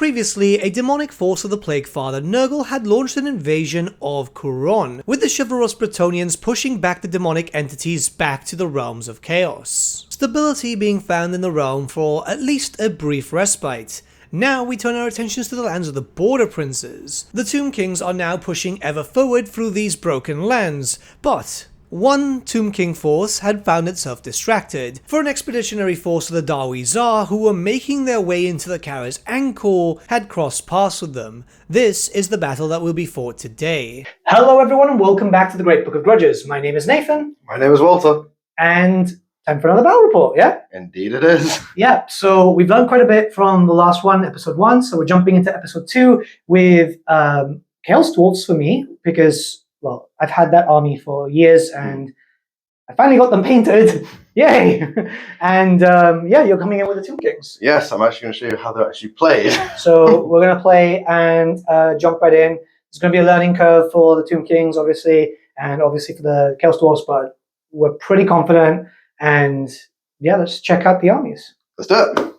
Previously, a demonic force of the Plague Father Nurgle had launched an invasion of Couronne, with the chivalrous Bretonnians pushing back the demonic entities back to the realms of chaos. Stability being found in the realm for at least a brief respite. Now we turn our attentions to the lands of the Border Princes. The Tomb Kings are now pushing ever forward through these broken lands, but one Tomb King force had found itself distracted, for an expeditionary force of the Dawi Zar who were making their way into the Kara's Angkor had crossed paths with them. This is the battle that will be fought today. Hello everyone and welcome back to the Great Book of Grudges. My name is Nathan. My name is Walter. And time for another battle report, yeah? Indeed it is. Yeah, so we've learned quite a bit from the last one, episode 1, so we're jumping into episode 2 with CHAOS Dwarfs for me, because well, I've had that army for years and I finally got them painted. Yay! And yeah, you're coming in with the Tomb Kings. Yes, I'm actually going to show you how they're actually played. So we're going to play and jump right in. There's going to be a learning curve for the Tomb Kings, obviously, and obviously for the CHAOS Dwarfs, but we're pretty confident. And yeah, let's check out the armies. Let's do it.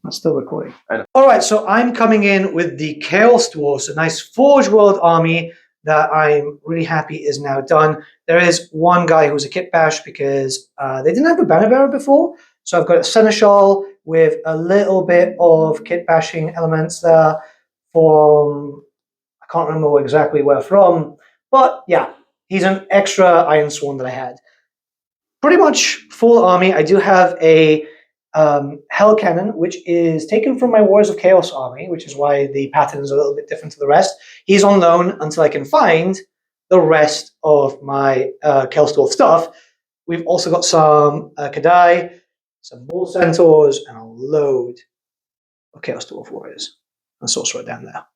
I'm still recording. Alright, so I'm coming in with the CHAOS Dwarfs, a nice Forge World army that I'm really happy is now done. There is one guy who's a kit bash because they didn't have a banner bearer before. So I've got a seneschal with a little bit of kit bashing elements there from, I can't remember exactly where from, but yeah, he's an extra Iron Sworn that I had. Pretty much full army. I do have a Hell Cannon, which is taken from my Warriors of Chaos army, which is why the pattern is a little bit different to the rest. He's on loan until I can find the rest of my CHAOS Dwarf stuff. We've also got some Kadai, some Bull Centaurs, and a load of CHAOS Dwarf Warriors. And Sorcerer down there.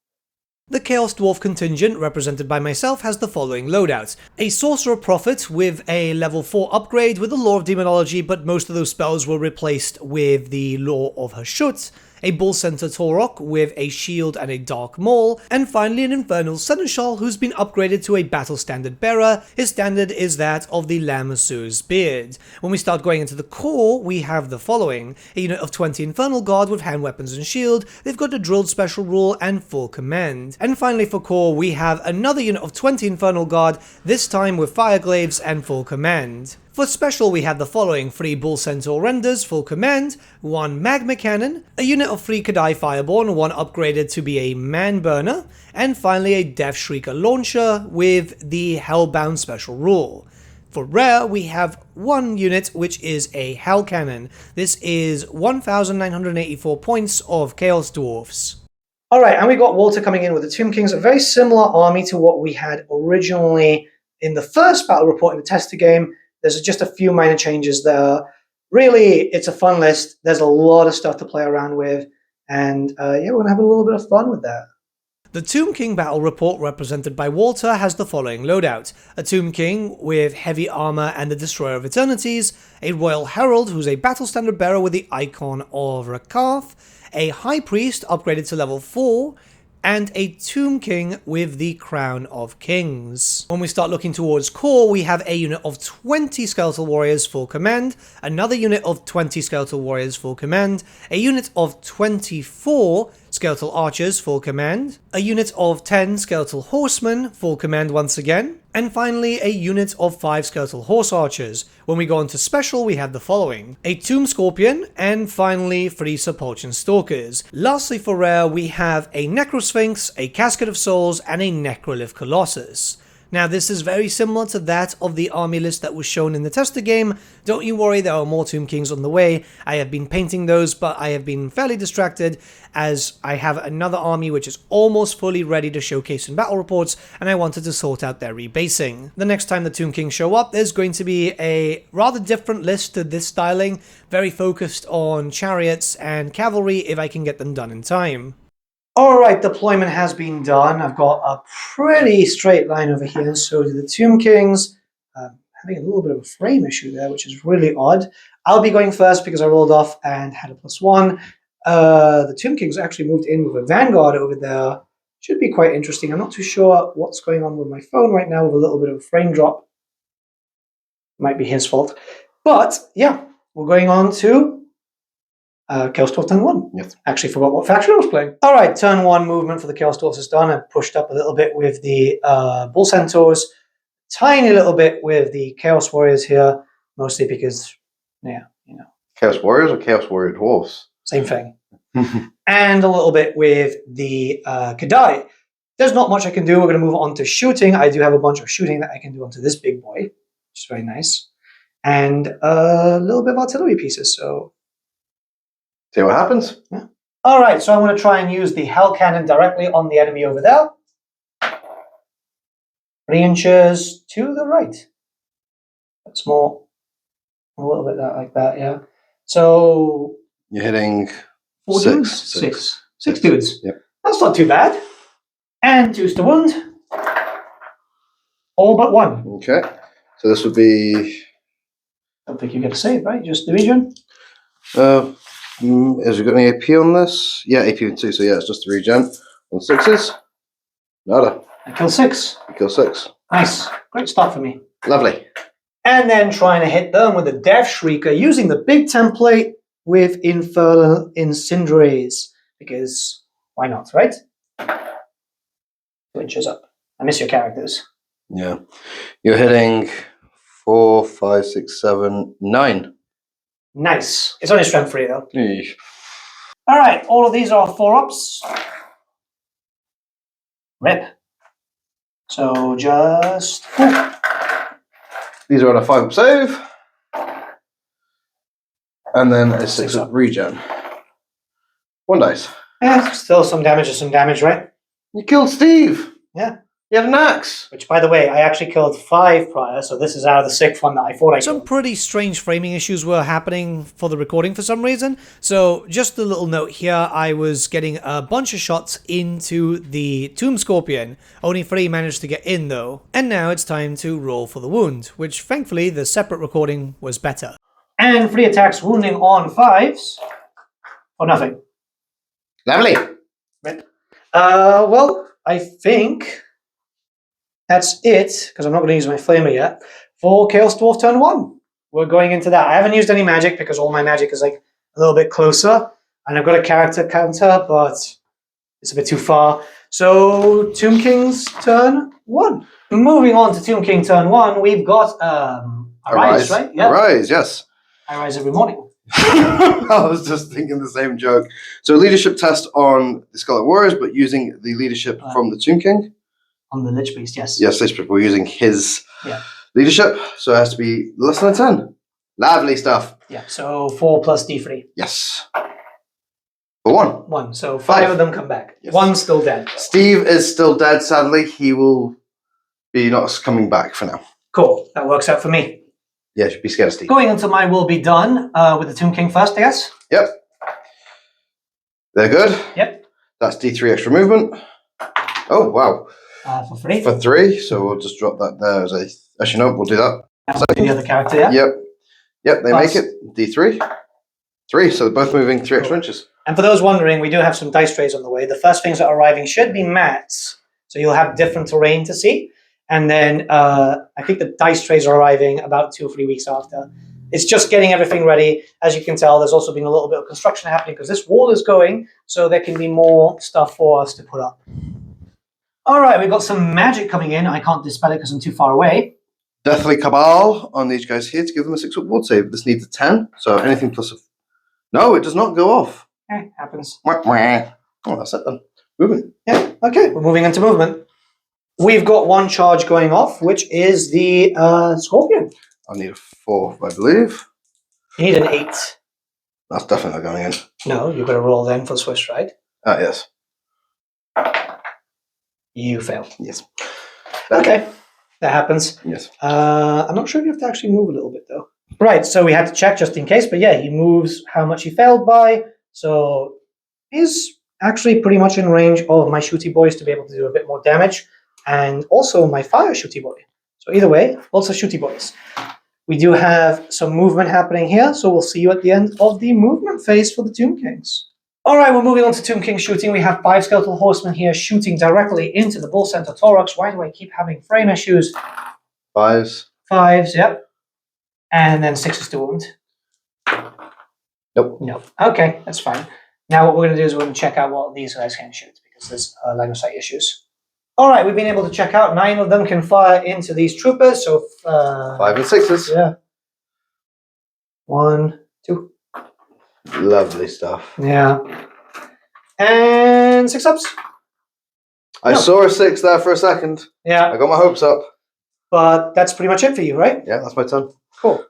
The CHAOS Dwarf contingent, represented by myself, has the following loadouts. A Sorcerer Prophet with a level 4 upgrade with the Law of Demonology, but most of those spells were replaced with the Law of Hashut. A Bull Centaur Torok with a shield and a Dark Maul, and finally an Infernal Seneschal who's been upgraded to a Battle Standard Bearer. His standard is that of the Lamasseur's Beard. When we start going into the core, we have the following. A unit of 20 Infernal Guard with hand weapons and shield, they've got a Drilled Special Rule and full command. And finally for core, we have another unit of 20 Infernal Guard, this time with Fireglaves and full command. For special, we have the following: 3 Bull Centaur Renders, full command, 1 Magma Cannon, a unit of 3 Kadai Fireborn, 1 upgraded to be a Man Burner, and finally a Death Shrieker Launcher with the Hellbound Special Rule. For rare, we have 1 unit, which is a Hell Cannon. This is 1,984 points of CHAOS Dwarfs. Alright, and we got Walter coming in with the Tomb Kings, a very similar army to what we had originally in the first battle report in the tester game. There's just a few minor changes there. Really, it's a fun list. There's a lot of stuff to play around with. And yeah, we're going to have a little bit of fun with that. The Tomb King battle report, represented by Walter, has the following loadout. A Tomb King with heavy armor and the Destroyer of Eternities. A Royal Herald, who's a Battle Standard Bearer with the icon of Rakarth. A High Priest, upgraded to level 4. And a Tomb King with the Crown of Kings. When we start looking towards core, we have a unit of 20 Skeletal Warriors full command, another unit of 20 Skeletal Warriors full command, a unit of 24 Skeletal Archers full command, a unit of 10 Skeletal Horsemen full command once again, and finally a unit of 5 Skeletal Horse Archers. When we go into special, we have the following: a Tomb Scorpion, and finally 3 Sepulchre Stalkers. Lastly for rare, we have a Necrosphinx, a Casket of Souls, and a Necrolith Colossus. Now this is very similar to that of the army list that was shown in the tester game. Don't you worry, there are more Tomb Kings on the way. I have been painting those, but I have been fairly distracted as I have another army which is almost fully ready to showcase in battle reports, and I wanted to sort out their rebasing. The next time the Tomb Kings show up, there's going to be a rather different list to this styling, very focused on chariots and cavalry if I can get them done in time. Alright, deployment has been done. I've got a pretty straight line over here, so do the Tomb Kings. Having a little bit of a frame issue there, which is really odd. I'll be going first because I rolled off and had a +1. The Tomb Kings actually moved in with a Vanguard over there. Should be quite interesting. I'm not too sure what's going on with my phone right now with a little bit of a frame drop. Might be his fault. But, yeah, we're going on to Chaos Dwarf turn 1. Yes. Actually forgot what faction I was playing. All right, turn 1 movement for the Chaos Dwarfs is done. I've pushed up a little bit with the Bull Centaurs, tiny little bit with the Chaos Warriors here, mostly because, yeah, you know. Chaos Warriors or Chaos Warrior Dwarfs? Same thing. And a little bit with the Kadai. There's not much I can do. We're going to move on to shooting. I do have a bunch of shooting that I can do onto this big boy, which is very nice. And a little bit of artillery pieces, so... See what happens? Yeah. All right, so I'm going to try and use the Hell Cannon directly on the enemy over there. 3 inches to the right. That's more, a little bit like that, yeah. So... You're hitting 4 six. dudes? Six dudes. Yep. That's not too bad. And 2's to wound. All but 1. Okay. So this would be... I don't think you get a save, right? Just division. Has it got any AP on this? Yeah, AP on 2, so yeah, it's just the regen. On 6s? Nada. I kill 6. You kill 6. Nice. Great start for me. Lovely. And then trying to hit them with the Death Shrieker using the big template with Infernal Incendiaries. Because why not, right? 2 inches up. I miss your characters. Yeah. You're hitting 4, 5, 6, 7, 9. Nice. It's only strength 3 though. Eesh. All right, all of these are 4-ups. Rip. So just... Ooh. These are on a 5-up save. And then a 6-up regen. 1 dice. Yeah, still some damage is some damage, right? You killed Steve. Yeah. You had an axe. Which, by the way, I actually killed 5 prior, so this is out of the 6th one that I thought I Some killed. pretty strange framing issues were happening for the recording for some reason. So just a little note here, I was getting a bunch of shots into the Tomb Scorpion. Only 3 managed to get in though. And now it's time to roll for the wound, which thankfully the separate recording was better. And 3 attacks wounding on 5s. For nothing. Lovely. Rip. Well, I think... that's it, because I'm not going to use my flamer yet, for Chaos Dwarf turn 1. We're going into that. I haven't used any magic because all my magic is like a little bit closer, and I've got a character counter, but it's a bit too far. So, Tomb King's turn 1. Moving on to Tomb King turn 1, we've got Arise, right? Yeah. Arise, yes. I rise every morning. I was just thinking the same joke. So, leadership test on the Scarlet Warriors, but using the leadership from the Tomb King. On the Lich Beast, yes. Yes, Lich Beast. We're using his leadership, so it has to be less than a 10. Lovely stuff. Yeah, so 4 plus D3. Yes. For 1. 1, so 5 of them come back. Yes. 1's still dead. Steve is still dead, sadly. He will be not coming back for now. Cool, that works out for me. Yeah, you should be scared of Steve. Going into my will be done with the Tomb King first, I guess. Yep. They're good. Yep. That's D3 extra movement. Oh, wow. For 3. For 3, so we'll just drop that there as a... Actually, no, we'll do that. The other character, yeah? Yep. Yep, they Plus. make it. D3. 3, so they're both moving 3 extra inches. And for those wondering, we do have some dice trays on the way. The first things that are arriving should be mats, so you'll have different terrain to see. And then I think the dice trays are arriving about 2 or 3 weeks after. It's just getting everything ready. As you can tell, there's also been a little bit of construction happening because this wall is going, so there can be more stuff for us to put up. All right, we've got some magic coming in. I can't dispel it because I'm too far away. Deathly Cabal on these guys here to give them a 6-foot ward save. This needs a 10, so anything plus a... No, it does not go off. Happens. Oh, that's it then. Moving. Yeah, okay, we're moving into movement. We've got 1 charge going off, which is the Scorpion. I need a 4, I believe. You need an 8. That's definitely not going in. No, you've got to roll then for Swiss, right? Ah, yes. You fail. Yes. Okay, that happens. Yes. I'm not sure if you have to actually move a little bit, though. Right, so we had to check just in case, but yeah, he moves how much he failed by, so he's actually pretty much in range of my shooty boys to be able to do a bit more damage, and also my fire shooty boy. So either way, lots of shooty boys. We do have some movement happening here, so we'll see you at the end of the movement phase for the Tomb Kings. All right, we're moving on to Tomb King shooting. We have 5 skeletal horsemen here shooting directly into the Bull Centaur Thorax. Why do I keep having frame issues? 5s. 5s, yep. And then 6s to wound. Nope. No. Okay, that's fine. Now what we're going to do is we're going to check out what these guys can shoot because there's line of sight issues. All right, we've been able to check out 9 of them can fire into these troopers. So 5 and 6s. Yeah. 1, 2. Lovely stuff. Yeah. And 6 ups. I saw a 6 there for a second. Yeah. I got my hopes up. But that's pretty much it for you, right? Yeah, that's my turn. Cool.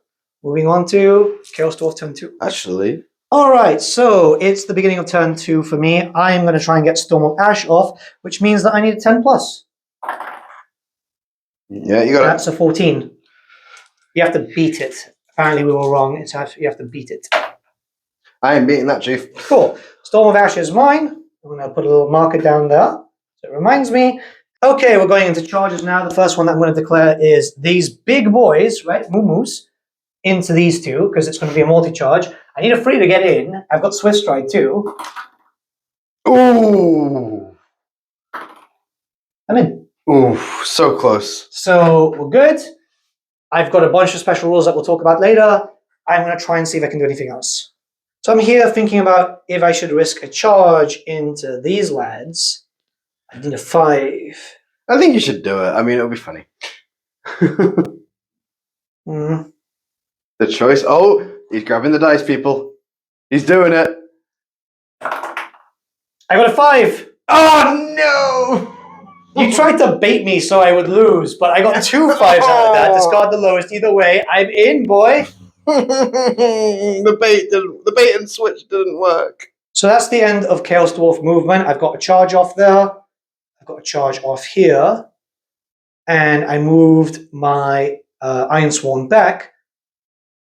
Moving on to Chaos Dwarf turn 2. Actually. All right, so it's the beginning of turn 2 for me. I am going to try and get Storm of Ash off, which means that I need a 10 plus. Yeah, you got That's a 14. You have to beat it. Apparently we were wrong. You have to beat it. I ain't beating that, Chief. Cool. Storm of Ash is mine. I'm going to put a little marker down there. So it reminds me. Okay, we're going into charges now. The first one that I'm going to declare is these big boys, right, moo-moos, into these two, because it's going to be a multi-charge. I need a free to get in. I've got Swift Stride too. Ooh. I'm in. Ooh, so close. So we're good. I've got a bunch of special rules that we'll talk about later. I'm going to try and see if I can do anything else. So I'm here thinking about if I should risk a charge into these lads. I need a 5. I think you should do it. I mean, it'll be funny. The choice. Oh, he's grabbing the dice, people. He's doing it. I got a 5. Oh, no. You tried to bait me so I would lose, but I got 2 5s out of that. Discard the lowest. Either way, I'm in, boy. The bait and switch didn't work. So that's the end of Chaos Dwarf movement. I've got a charge off there. I've got a charge off here. And I moved my Ironsworn back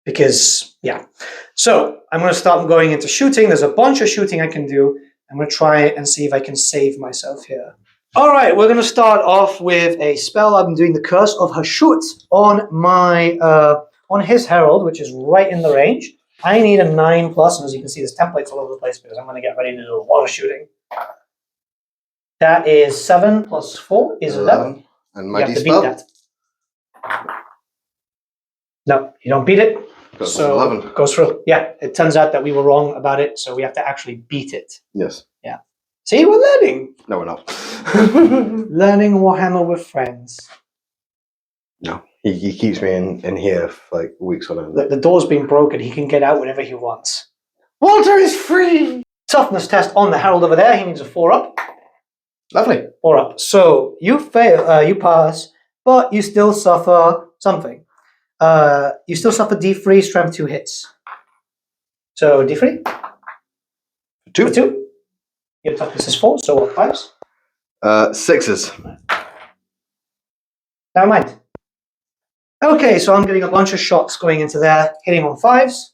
because, yeah. So I'm going to start going into shooting. There's a bunch of shooting I can do. I'm going to try and see if I can save myself here. All right, we're going to start off with a spell. I'm doing the Curse of Hashut on my on his Herald, which is right in the range. I need a 9 plus, and as you can see, there's templates all over the place because I'm going to get ready to do a lot of shooting. That is 7 plus 4 is 11. And my you have to beat spell? that. No, you don't beat it. Goes So 11. it goes through. Yeah, it turns out that we were wrong about it, so we have to actually beat it. Yes. Yeah. See, we're learning. No, we're not. Learning Warhammer with friends. No. He keeps me in here for like weeks on end. Look, the door's been broken. He can get out whenever he wants. Walter is free! Toughness test on the Herald over there. He needs a 4 up. Lovely. 4 up. So you fail, you pass, but you still suffer something. You still suffer D3, strength 2 hits. So D3? 2. 2. Your toughness is 4, so what, 5s? 6s. Never mind. Okay, so I'm getting a bunch of shots going into there, hitting on 5s.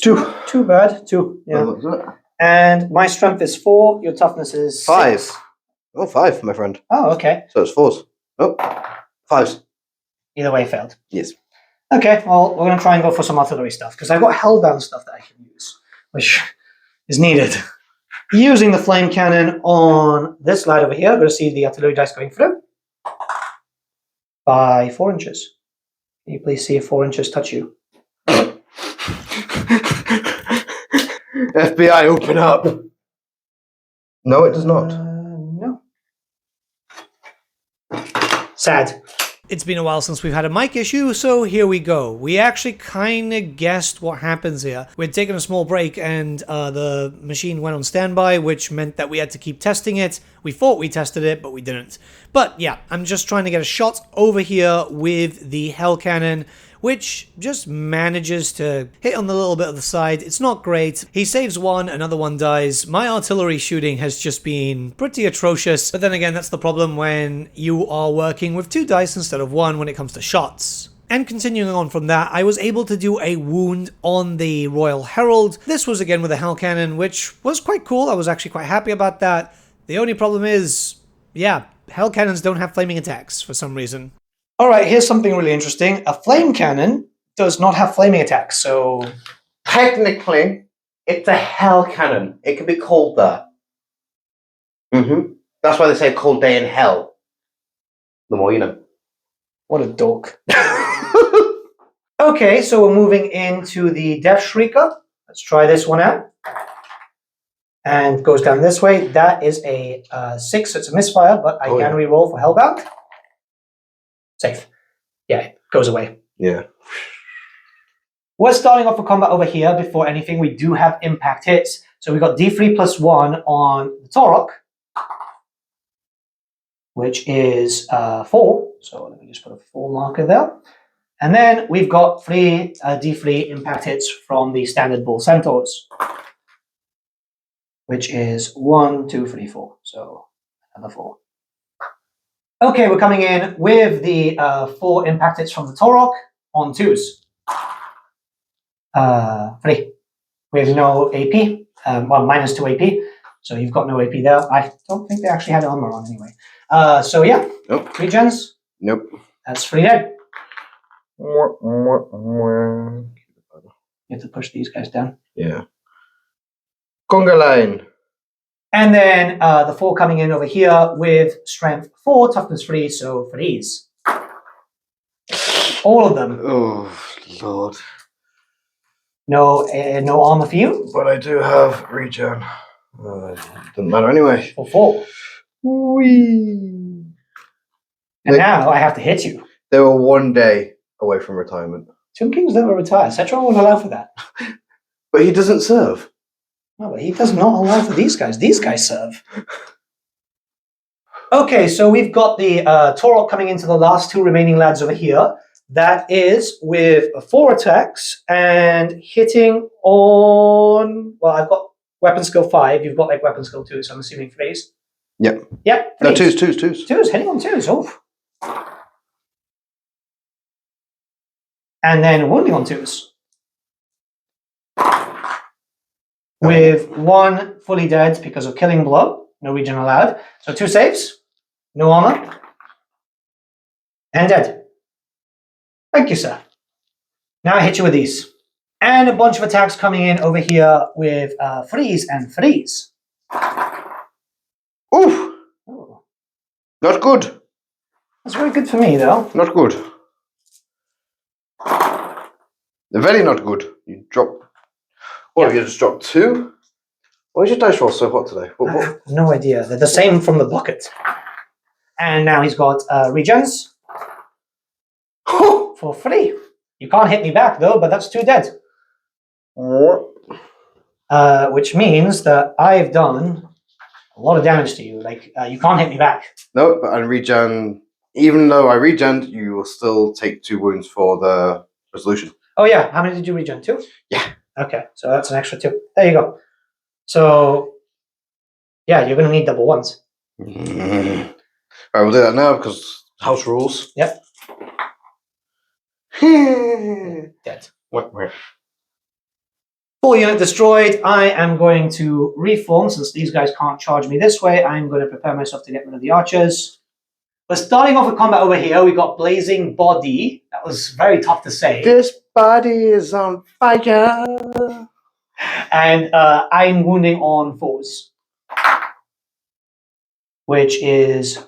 2. Too bad. 2, yeah. And my strength is 4, your toughness is 5. 6. Oh, 5, my friend. Oh, okay. So it's 4s. Oh, 5s. Either way, failed. Yes. Okay, well, we're going to try and go for some artillery stuff, because I've got hellbound stuff that I can use, which is needed. Using the flame cannon on this slide over here, I'm going to see the artillery dice going through. By 4 inches. Can you please see if 4 inches touch you? FBI, open up. No, it does not. No. Sad. It's been a while since we've had a mic issue, so here we go. We actually kind of guessed what happens here. We'd taken a small break and the machine went on standby, which meant that we had to keep testing it. We thought we tested it, but we didn't. But yeah, I'm just trying to get a shot over here with the Hell Cannon, which just manages to hit on the little bit of the side. It's not great. He saves one, another one dies. My artillery shooting has just been pretty atrocious. But then again, that's the problem when you are working with 2 dice instead of 1 when it comes to shots. And continuing on from that, I was able to do a wound on the Royal Herald. This was again with a Hell Cannon, which was quite cool. I was actually quite happy about that. The only problem is, yeah, Hell Cannons don't have flaming attacks for some reason. All right, here's something really interesting. A flame cannon does not have flaming attacks, so... Technically, it's a hell cannon. It can be called that. That's why they say cold day in hell. The more you know. What a dork. Okay, so we're moving into the Death Shrieker. Let's try this one out. And goes down this way. That is a 6, so it's a misfire, but I can re-roll for Hellbound. Safe. Yeah, it goes away. Yeah. We're starting off with combat over here. Before anything, we do have impact hits. So we got D3 plus 1 on the Torok, which is 4. So let me just put a 4 marker there. And then we've got 3 D3 impact hits from the standard Bull Centaurs, which is 1, 2, 3, 4. So another 4. Okay, we're coming in with the 4 impact hits from the Torok on 2s. 3. We have no AP. Well, minus 2 AP. So you've got no AP there. I don't think they actually had armor on anyway. So yeah. Nope. 3 gens. Nope. That's 3 dead. You You have to push these guys down. Yeah. Conga line. And then the 4 coming in over here with strength 4, toughness 3, so 3s. All of them. Oh, Lord. No armor for you. But I do have regen. Doesn't matter anyway. For 4. Whee! And now I have to hit you. They were 1 day away from retirement. Tomb Kings never retire. Cetron won't allow for that. But he doesn't serve. No, but he does not allow for these guys. These guys serve. Okay, so we've got the Torok coming into the last 2 remaining lads over here. That is with 4 attacks and hitting on... Well, I've got weapon skill 5. You've got like weapon skill 2, so I'm assuming 3s. Yep. Yep. No, 3s. 2s. 2s, hitting on 2s. Oof. And then wounding on 2s. With 1 fully dead because of killing blow. No regen allowed. So 2 saves. No armor. And dead. Thank you, sir. Now I hit you with these. And a bunch of attacks coming in over here with 3s and 3s. Oof! Oh, Not good. that's very good for me, though. Not good. Very not good. You drop... What, you just dropped 2? Why is your dice roll so hot today? I have no idea. They're the same from the bucket. And now he's got regens for 3. You can't hit me back, though, but that's 2 dead. Which means that I've done a lot of damage to you. Like, you can't hit me back. No, but I regen... Even though I regen, you will still take 2 wounds for the resolution. Oh, yeah. How many did you regen? 2? Yeah. Okay, so that's an extra 2. There you go. So, yeah, you're going to need double 1s. Alright, we'll do that now because house rules. Yep. Dead. What? 4 unit destroyed. I am going to reform since these guys can't charge me this way. I'm going to prepare myself to get rid of the archers. We're starting off with combat over here. We got Blazing Body. That was very tough to say. This body is on fire. And I'm wounding on 4s, which is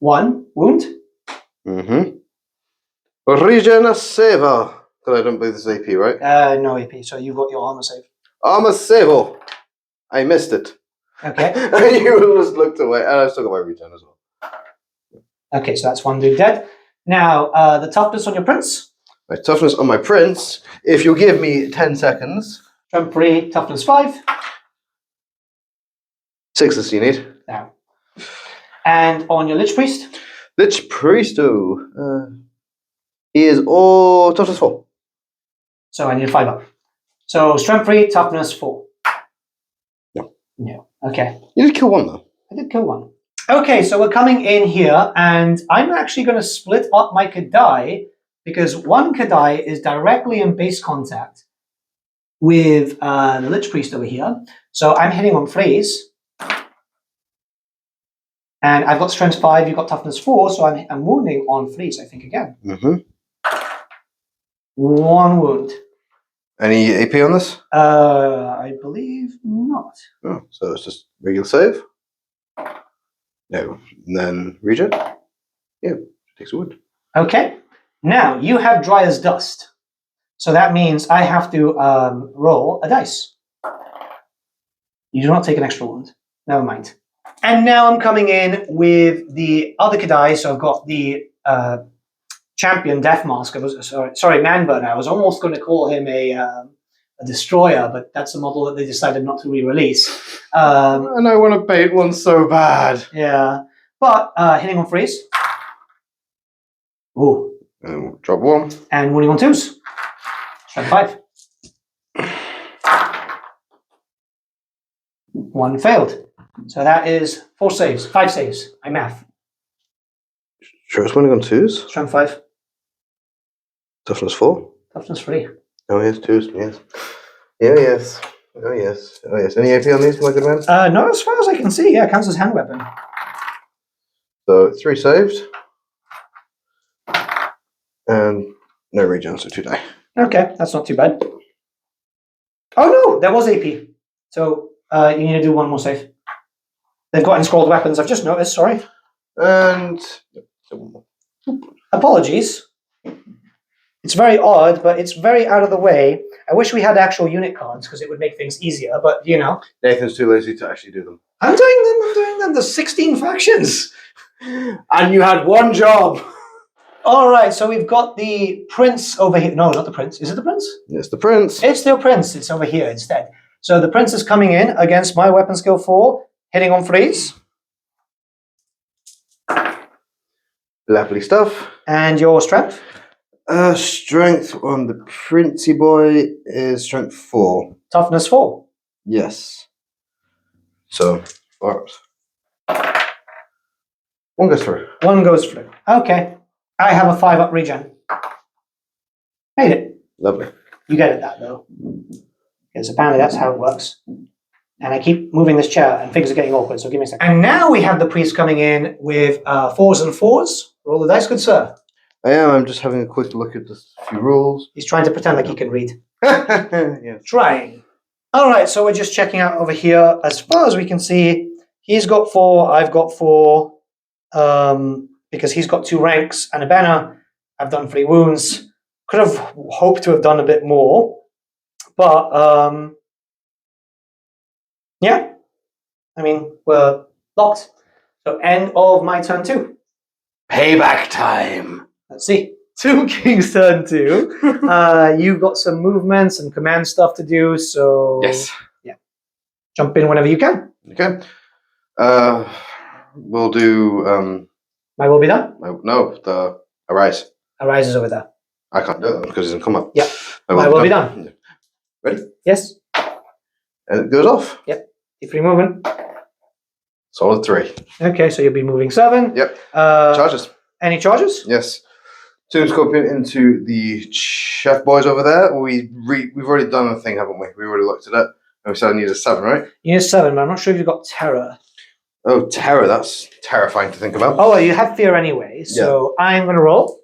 1 wound. Mm-hmm. Regen saver. Because I don't believe this is AP, right? No AP, so you got your armor save. Armor saver. I missed it. Okay. You just looked away. And I still got my regen as well. Okay, so that's 1 dude dead. Now, the toughness on your prince. My toughness on my prince. If you give me 10 seconds. Jump 3, toughness 5. 6 you need. Now. And on your Lich Priest. Lich Priesto. He is all toughness 4. So I need a 5 up. So strength 3, toughness 4. No. No. Okay. You did kill 1 though. I did kill 1. Okay, so we're coming in here, and I'm actually going to split up my Kadai because 1 Kadai is directly in base contact with the Lich Priest over here. So I'm hitting on 3s. And I've got strength 5, you've got toughness 4, so I'm wounding on 3s, I think, again. Mm-hmm. 1 wound. Any AP on this? I believe not. Oh, so it's just regular save? No. And then regen? Yeah, takes a wound. Okay. Now, you have dry as dust. So that means I have to roll a dice. You do not take an extra wound. Never mind. And now I'm coming in with the other Kadai. So I've got the champion Death Mask. Sorry, Manburner. I was almost going to call him a destroyer, but that's a model that they decided not to re-release. And I want to bait one so bad. Yeah. But hitting on freeze. Ooh. And we'll drop 1. And wounding on 2s. Strength 5. 1 failed. So that is 4 saves. 5 saves. I math. Sure, it's winning on 2s. Strength 5. Toughness 4. Toughness 3. Oh yes, 2s. Yes. Yeah, yes. Oh yes. Oh yes. Any AP on these, my good man? No, as far as I can see, yeah, counts as hand weapon. So 3 saved. And no regen, so 2 die. Okay, that's not too bad. Oh no, there was AP. So you need to do 1 more save. They've got enscrolled weapons, I've just noticed, sorry. And apologies. It's very odd, but it's very out of the way. I wish we had actual unit cards because it would make things easier, but you know. Nathan's too lazy to actually do them. I'm doing them. There's 16 factions. And you had 1 job. All right, so we've got the prince over here. No, not the prince. Is it the prince? It's the prince. It's the prince. It's over here instead. So the prince is coming in against my weapon skill 4, hitting on freeze. Lovely stuff. And your strength? Strength on the princey boy is strength 4. Toughness 4. Yes. So, 4 ups. 1 goes through. 1 goes through. Okay. I have a 5-up regen. Made it. Lovely. You get it that though. Because apparently that's how it works. And I keep moving this chair and things are getting awkward, so give me a second. And now we have the priest coming in with 4s and 4s. Roll the dice, good sir. I am. I'm just having a quick look at the few rules. He's trying to pretend like he can read. Yes. Trying. All right, so we're just checking out over here. As far as we can see, he's got 4, I've got 4. Because he's got 2 ranks and a banner. I've done 3 wounds. Could have hoped to have done a bit more. But, yeah. I mean, we're locked. So end of my turn 2. Payback time. Let's see. Tomb King's turn 2. You've got some movements and command stuff to do, so... Yes. Yeah. Jump in whenever you can. Okay. We'll do... My will be done? No, the Arise. Arise is over there. I can't do it because it's in combat. Yeah. My will be done. Ready? Yes. And it goes off. Yep. Free movement. Solid 3. Okay, so you'll be moving 7. Yep. Charges. Any charges? Yes. Tomb Scorpion into the chef boys over there. We've already done a thing, haven't we? We already looked at it. And we said I need a 7, right? You need 7, but I'm not sure if you've got terror. Oh, terror. That's terrifying to think about. Oh, well, you have fear anyway. So I'm going to roll.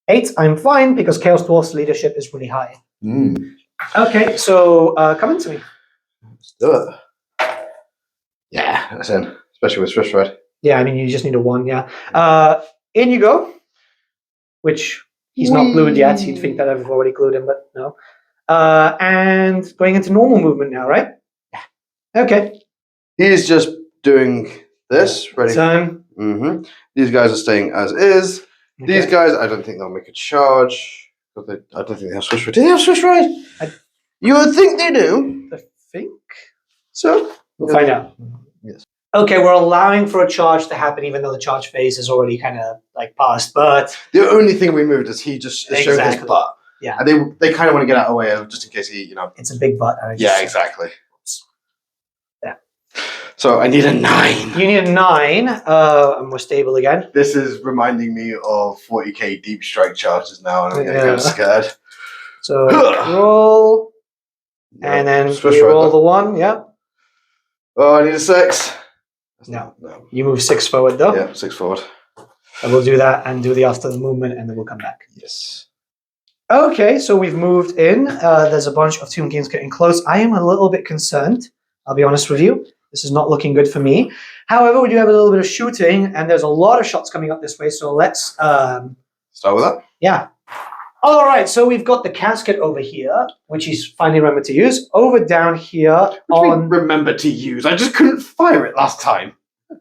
8. I'm fine because Chaos Dwarfs leadership is really high. Okay, so come into me. Let's do it. Yeah, that's in. Especially with Swiss Red. Yeah, I mean, you just need a 1, yeah. In you go. Which he's not glued yet. You'd think that I've already glued him, but no. And going into normal movement now, right? Yeah. Okay. He's just doing this. Ready? Turn. These guys are staying as is. Okay. These guys, I don't think they'll make a charge. I don't think they have Swiss Red. Do they have Swiss Red? You would think they do. I think so. We'll find out. Yes. Okay, we're allowing for a charge to happen, even though the charge phase is already kind of like passed. But the only thing we moved is he just showed his butt. Yeah, and they kind of want to get out of the way of just in case he, it's a big butt. Yeah, exactly. Yeah. So I need a 9. You need a 9, and we're stable again. This is reminding me of 40k deep strike charges now, and I'm getting kind of scared. So roll, and then you roll the 1. Yeah. Oh, I need a 6. No. You move 6 forward though. Yeah, 6 forward. And we'll do that and do the after the movement, and then we'll come back. Yes. Okay, so we've moved in. There's a bunch of Tomb Kings getting close. I am a little bit concerned. I'll be honest with you. This is not looking good for me. However, we do have a little bit of shooting, and there's a lot of shots coming up this way. So let's Start with that. yeah. All right, so we've got the casket over here, which he's finally remembered to use. Over down here on... remember to use. I just couldn't fire it last time.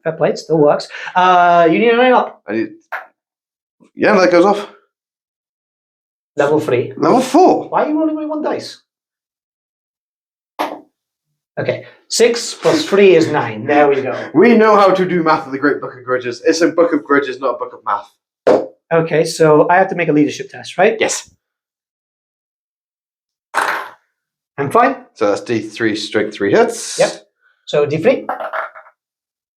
Fair play, it still works. You need a 9 up. Yeah, that goes off. Level 3. Level 4. Why are you rolling only 1 dice? Okay, 6 plus 3 is 9. There we go. We know how to do math of the Great Book of Grudges. It's a book of grudges, not a book of math. Okay, so I have to make a leadership test, right? Yes. I'm fine. So that's D3 strength 3 hits. Yep. So D3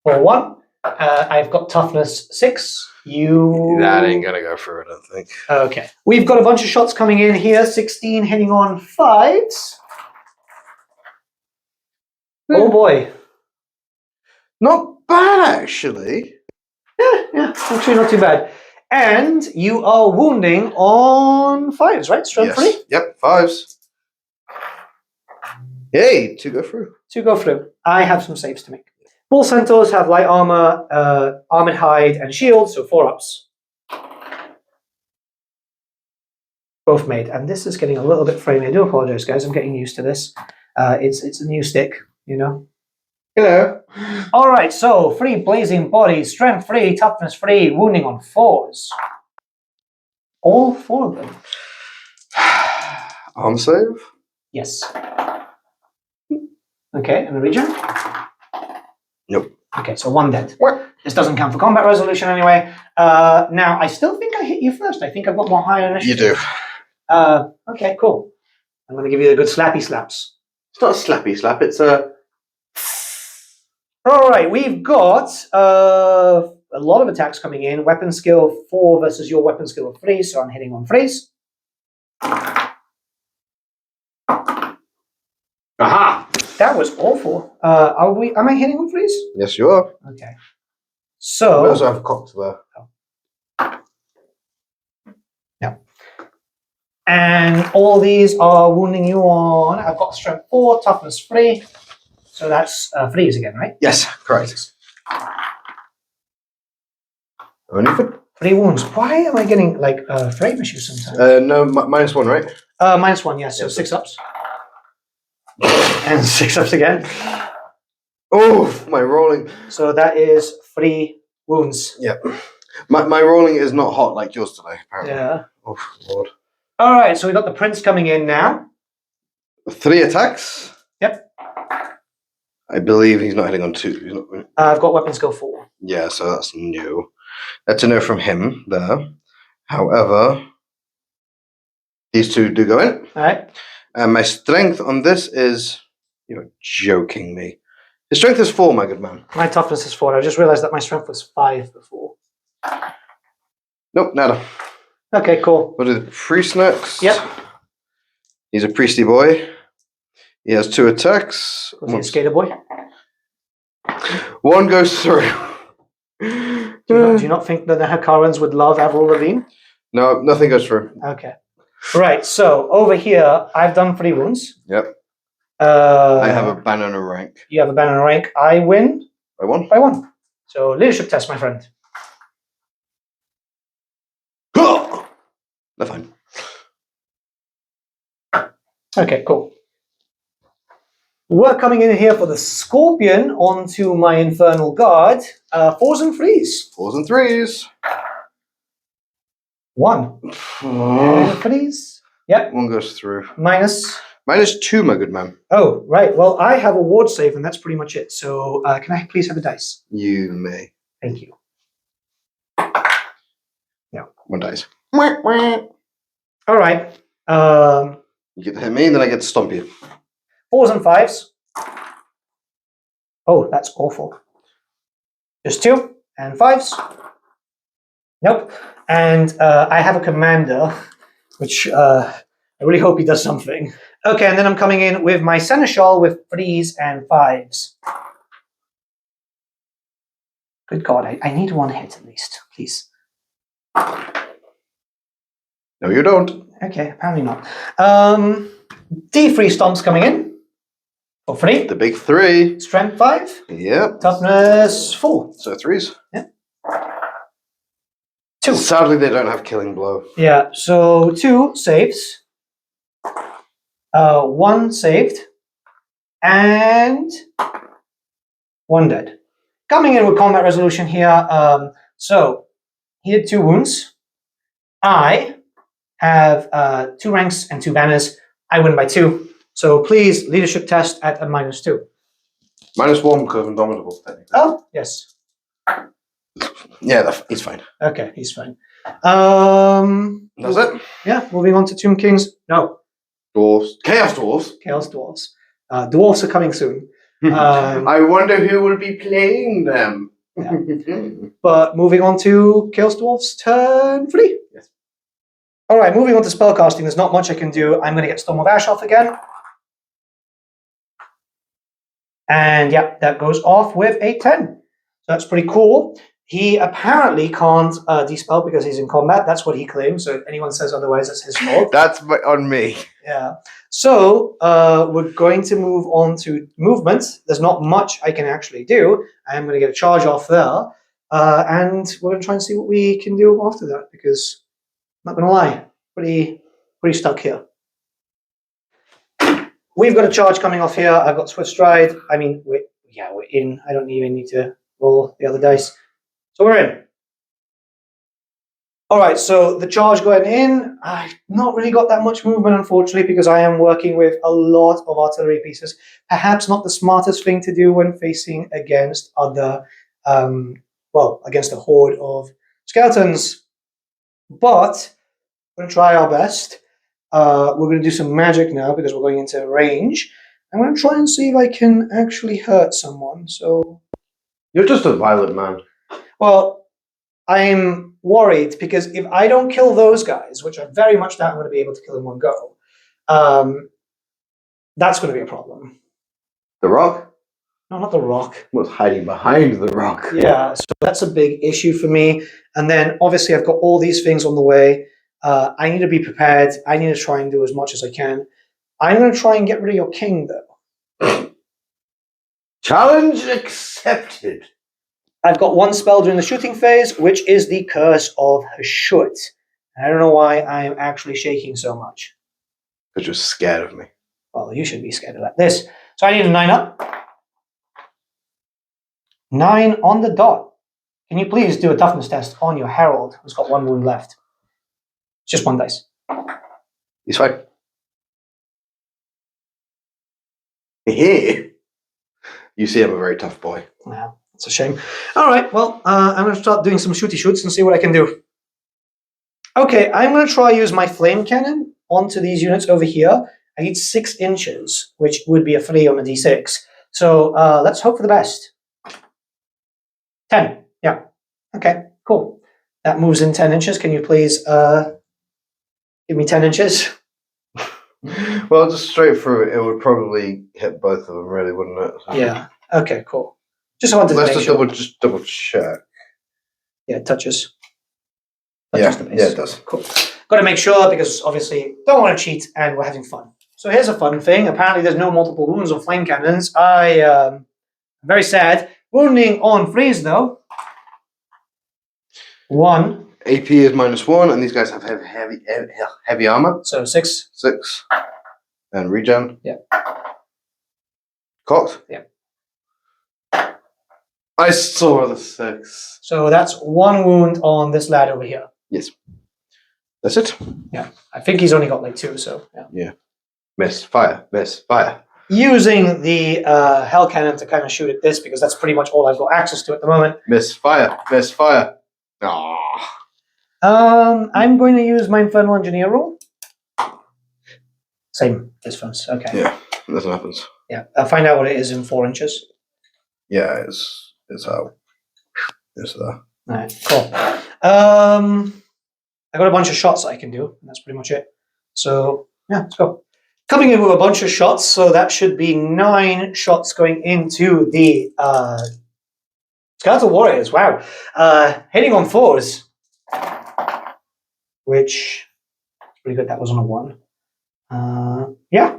for 1. I've got toughness 6. You... That ain't gonna go through, I don't think. Okay. We've got a bunch of shots coming in here. 16 hitting on 5s. Oh boy. Not bad, actually. Yeah, actually not too bad. And you are wounding on 5s, right? Strength 3? Yep, 5s. Yay, 2 go through. 2 go through. I have some saves to make. Bull centaurs have light armor, armored hide, and shield, so 4 ups. Both made. And this is getting a little bit framey. I do apologize, guys. I'm getting used to this. It's a new stick, you know. Hello. All right, so 3 blazing bodies, strength 3, toughness 3, wounding on 4s. All 4 of them. Arm save? Yes. Okay, and a regen? Nope. Okay, so 1 dead. What? This doesn't count for combat resolution anyway. Now, I still think I hit you first. I think I've got more higher initiative. You do. Okay, cool. I'm going to give you the good slappy slaps. It's not a slappy slap, it's a... All right, we've got a lot of attacks coming in. Weapon skill 4 versus your weapon skill of 3, so I'm hitting on 3s. Aha! That was awful. Am I hitting on 3s? Yes, you are. Okay. We So... also have cocks there. Yeah. And all these are wounding you on... I've got strength 4, toughness 3. So that's 3s again, right? Yes, correct. Only for... 3 wounds. Why am I getting, like, frame issues sometimes? no, -1, right? -1, yes. So Yes. 6 ups. And 6 ups again. Oh, my rolling. So that is 3 wounds. Yep. My rolling is not hot like yours today, apparently. Yeah. Oh, Lord. All right, so we've got the prince coming in now. 3 attacks. Yep. I believe he's not hitting on 2. He's not... I've got weapon skill 4. Yeah, so that's new. That's a no from him there. However, these 2 do go in. All right. And my strength on this is... You're joking me. His strength is 4, my good man. My toughness is 4. I just realized that my strength was 5 before. Nope, nada. Okay, cool. What are the priest next? Yep. He's a priesty boy. He has 2 attacks. Was he a skater boy? 1 goes through. Do you not think that the Hakarans would love Avril Lavigne? No, nothing goes through. Okay. Right, so over here, I've done 3 wounds. Yep. I I have a banner rank. You have a banner rank. I win By 1? by 1. So leadership test, my friend. They're fine. Okay, cool. We're coming in here for the Scorpion onto my Infernal Guard. 4s and 3s. 4s and 3s. 1. And 3s. Yep. 1 goes through. Minus. -2, my good man. Oh, right. Well, I have a ward save, and that's pretty much it. So can I please have a dice? You may. Thank you. Yeah, 1 dice. All right. You get to hit me, and then I get to stomp you. 4s and 5s. Oh, that's awful. Just 2 and 5s. Nope. And I have a commander, which I really hope he does something. Okay, and then I'm coming in with my Seneschal with 3s and 5s. Good God, I need 1 hit at least, please. No, you don't. Okay, apparently not. D3 stomps coming in. For free. The big 3. Strength 5. Yep. Toughness 4. So 3s. Yeah. 2. Sadly, they don't have killing blow. Yeah, so 2 saves. 1 saved. And 1 dead. Coming in with combat resolution here. So he did 2 wounds. I have 2 ranks and 2 banners. I win by 2. So please, leadership test at a -2. -1 because I'm indomitable, technically. Oh, yes. Yeah, he's fine. Okay, he's fine. That's it? Yeah, moving on to Tomb Kings. No, Dwarves. Chaos Dwarves. Chaos Dwarfs. Dwarfs are coming soon. I wonder who will be playing them. Yeah. But moving on to Chaos Dwarfs turn 3. Yes. All right, moving on to spellcasting. There's not much I can do. I'm going to get Storm of Ash off again. And yeah, that goes off with a 10. So that's pretty cool. He apparently can't dispel because he's in combat. That's what he claims. So if anyone says otherwise, that's his fault. That's on me. Yeah. So we're going to move on to movement. There's not much I can actually do. I am going to get a charge off there. And we're going to try and see what we can do after that because, I'm not going to lie, pretty stuck here. We've got a charge coming off here. I've got Swift Stride. I mean, we're in. I don't even need to roll the other dice. So we're in. All right, so the charge going in. I've not really got that much movement, unfortunately, because I am working with a lot of artillery pieces. Perhaps not the smartest thing to do when facing against other, against a horde of skeletons. But we're going to try our best. We're going to do some magic now because we're going into range. I'm going to try and see if I can actually hurt someone. So You're just a violent man. Well, I'm worried because if I don't kill those guys, which I very much doubt I'm going to be able to kill in one go, that's going to be a problem. The rock? No, not the rock. What's hiding behind the rock? Yeah, so that's a big issue for me. And then obviously I've got all these things on the way. I need to be prepared. I need to try and do as much as I can. I'm going to try and get rid of your king, though. Challenge accepted. I've got 1 spell during the shooting phase, which is the Curse of Hashut. I don't know why I'm actually shaking so much. Because you're scared of me. Well, you should be scared of this. So I need a 9 up. 9 on the dot. Can you please do a toughness test on your Herald, who's got 1 wound left? It's just 1 dice. He's fine. You see, I'm a very tough boy. Yeah, it's a shame. All right, well, I'm going to start doing some shooty shoots and see what I can do. Okay, I'm going to try use my flame cannon onto these units over here. I need 6 inches, which would be a 3 on a d6. So let's hope for the best. 10. Yeah. Okay, cool. That moves in 10 inches. Can you please give me 10 inches? Well, just straight through it would probably hit both of them, really, wouldn't it? So. Yeah. Okay, cool. Just wanted to Let's make just sure. double check. Yeah, it touches. Yeah, Touches the base. yeah, it does. Cool. Got to make sure because obviously don't want to cheat and we're having fun. So here's a fun thing. Apparently there's no multiple wounds on flame cannons. I'm very sad. Wounding on freeze though. 1. AP is -1, and these guys have heavy armor. So 6. 6. And regen. Yeah. Cocked. Yeah. I saw the 6. So that's 1 wound on this lad over here. Yes. That's it. Yeah. I think he's only got like 2, so yeah. Yeah. Miss, fire, miss, fire. Using the hell cannon to kind of shoot at this because that's pretty much all I've got access to at the moment. Miss, fire, miss, fire. Aww. I'm going to use my Infernal Engineer rule. Same difference. Okay. Yeah, nothing happens. Yeah. I'll find out what it is in 4 inches. Yeah, it's how. It's there. All right. Cool. I got a bunch of shots I can do, and that's pretty much it. So yeah, let's go. Coming in with a bunch of shots, so that should be 9 shots going into the Skeletal Warriors. Wow. Hitting on 4s. Which is pretty good. That was on a 1. Yeah.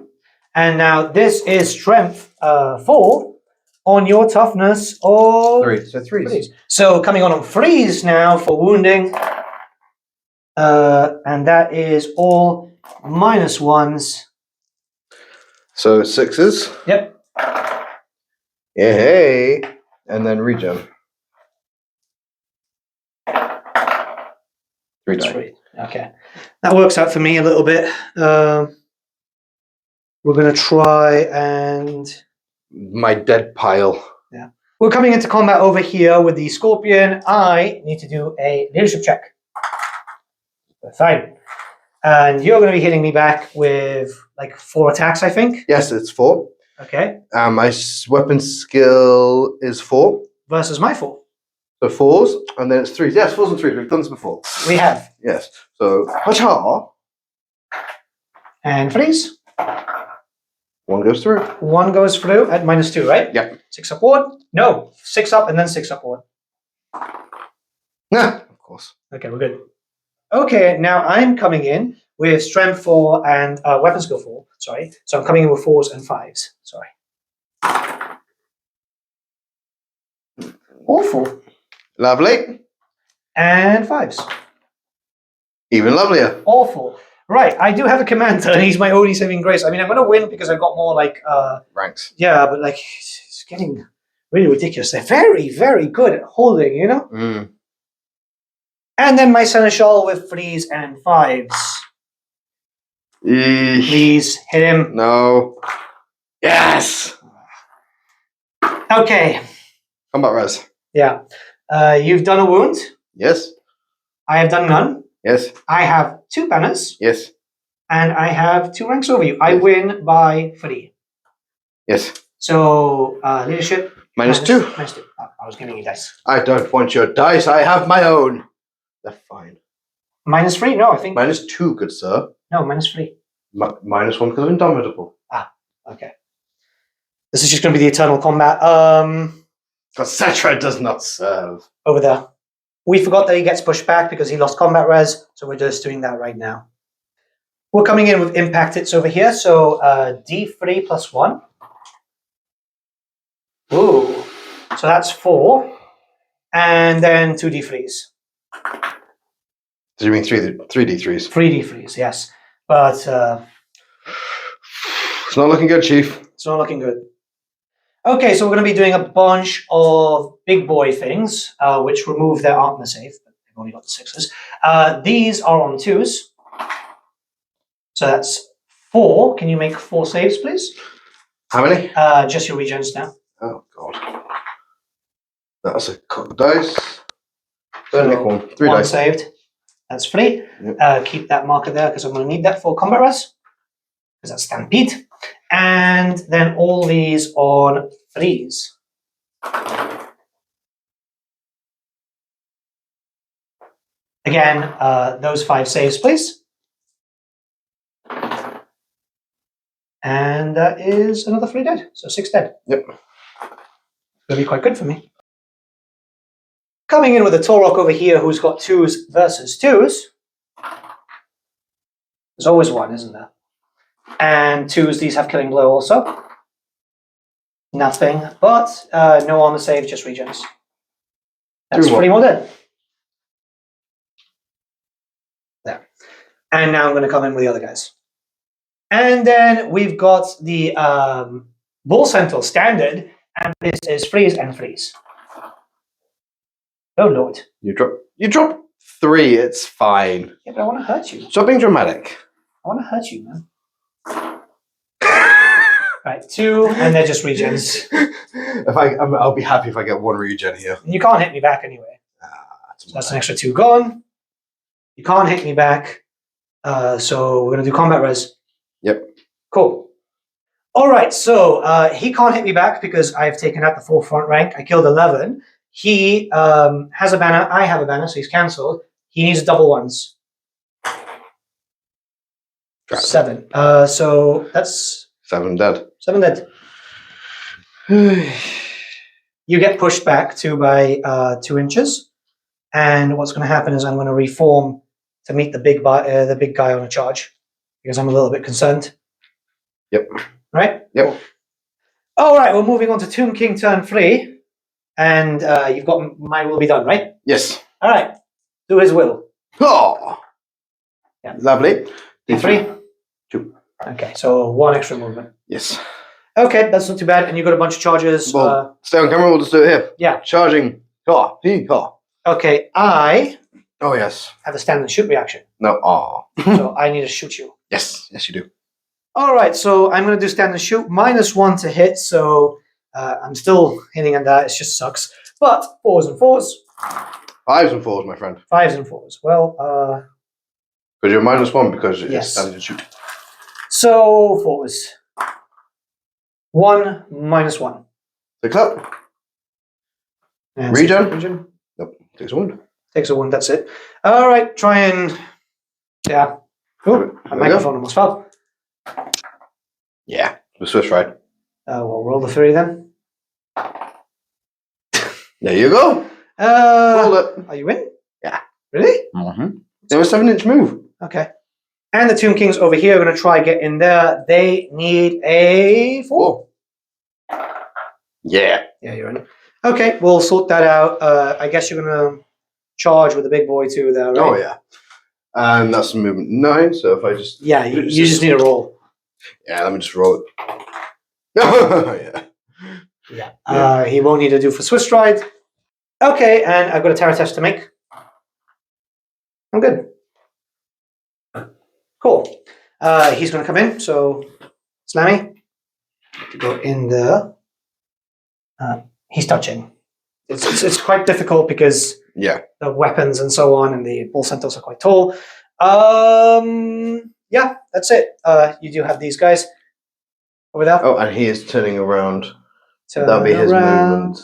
And now this is strength 4 on your toughness of 3. So 3s. So coming on freeze now for wounding. And that is all -1s. So 6s. Yep. Yeah, hey. And then regen. 3 die. 3. Okay. That works out for me a little bit. We're going to try and... My dead pile. Yeah. We're coming into combat over here with the Scorpion. I need to do a leadership check. Fine. And you're going to be hitting me back with like 4 attacks, I think. Yes, it's 4. Okay. My weapon skill is 4. Versus my 4. So 4s, and then it's 3s. Yes, 4s and 3s. We've done this before. We have. Yes. So, hacha. And freeze. 1 goes through. 1 goes through at -2, right? Yep. 6 upward? No. 6 up and then 6 upward. Yeah, of course. Okay, we're good. Okay, now I'm coming in with strength 4 and weapon skill 4. Sorry. So I'm coming in with 4s and 5s. Sorry. Awful. Lovely. And 5s. Even lovelier. Awful. Right, I do have a commander, and he's my only saving grace. I mean, I'm going to win because I've got more, like... ranks. Yeah, but, like, it's getting really ridiculous. They're very, very good at holding, you know? Mm. And then my Seneschal with 3s and 5s. Eesh. Please, hit him. No. Yes. Okay. Combat res. Yeah. You've done a wound. Yes. I have done none. Yes. I have 2 banners. Yes. And I have 2 ranks over you. I win by 3. Yes. So, leadership. -2. -2. Oh, I was giving you dice. I don't want your dice. I have my own. They're fine. -3? No, I think. -2, good sir. No, -3. -1 because of Indomitable. Ah, okay. This is just going to be the eternal combat. Because Cetra does not serve. Over there. We forgot that he gets pushed back because he lost combat res, so we're just doing that right now. We're coming in with impact hits over here, so D3 plus 1. Ooh. So that's 4. And then 2 D3s. Do you mean 3D3s? 3 D3s, yes. But it's not looking good, Chief. it's not looking good. Okay, so we're going to be doing a bunch of big boy things, which remove their armor save, but they've only got the 6s. These are on 2s. So that's 4. Can you make 4 saves, please? How many? Just your regens now. Oh, God. That's a couple dice. Don't make 1. 3 1 dice. saved. That's 3. Yep. Keep that marker there because I'm going to need that for combat res. Because that's stampede. And then all these on 3s. Again, those 5 saves, please. And that is another 3 dead. So 6 dead. Yep. Going to be quite good for me. Coming in with a Torok over here who's got 2s versus 2s. There's always one, isn't there? And 2s, these have killing blow also. Nothing, but no armor save, just regens. That's 3 more dead. There. And now I'm going to come in with the other guys. And then we've got the Bull Centaur standard, and this is freeze and freeze. Oh Lord. You drop 3, it's fine. Yeah, but I want to hurt you. Stop being dramatic. I want to hurt you, man. Right, 2, and they're just regens. I'll be happy if I get 1 regen here. And you can't hit me back anyway. So that's an extra 2 gone. You can't hit me back. So we're going to do combat res. Yep. Cool. All right, so he can't hit me back because I've taken out the full front rank. I killed 11. He has a banner. I have a banner, so he's cancelled. He needs double 1s. 7. So that's 7 dead. 7 dead. You get pushed back 2 by 2 inches. And what's going to happen is I'm going to reform to meet the big guy on a charge because I'm a little bit concerned. Yep. right? Yep. Cool. All right, we're moving on to Tomb King turn 3. And you've got my will be done, right? Yes. All right. Do his will. Oh. Yeah. Lovely. D3? 2. Okay, so 1 extra movement. Yes. Okay, that's not too bad. And you've got a bunch of charges. Well, stay on camera, we'll just do it here. Yeah. Charging. Oh, oh. Okay, I Oh, yes. have a stand and shoot reaction. No, oh. So I need to shoot you. Yes, yes, you do. All right, so I'm going to do stand and shoot. -1 to hit, so I'm still hitting on that. It just sucks. But 4s and 4s. 5s and 4s, my friend. 5s and 4s. Well, Because you're -1 because it's yes. stand and shoot. So 4s. 1 -1. 6 up. And Regen. Nope, takes a wound. Takes a wound, that's it. All right, try and... Yeah. Oh, my microphone almost fell. Yeah, the Swiss ride. We'll roll the 3 then. There you go. Hold it. Are you in? Yeah. Really? Mm-hmm. They were 7-inch move. Okay. And the Tomb Kings over here are going to try get in there. They need a 4. Yeah. Yeah, you're in. Okay, we'll sort that out. I guess you're going to charge with the big boy too there, right? Oh, yeah. And that's movement 9, so if I just... Yeah, you just need a roll. Yeah, let me just roll it. Yeah. Yeah. He won't need to do for Swiss stride. Okay, and I've got a terror test to make. I'm good. Cool. He's going to come in, so Slammy. To go in there. He's touching. It's quite difficult because Yeah. the weapons and so on and the bull centaurs are quite tall. Yeah, that's it. You do have these guys over there. Oh, and he is turning around. Turn That'll be his around. movement.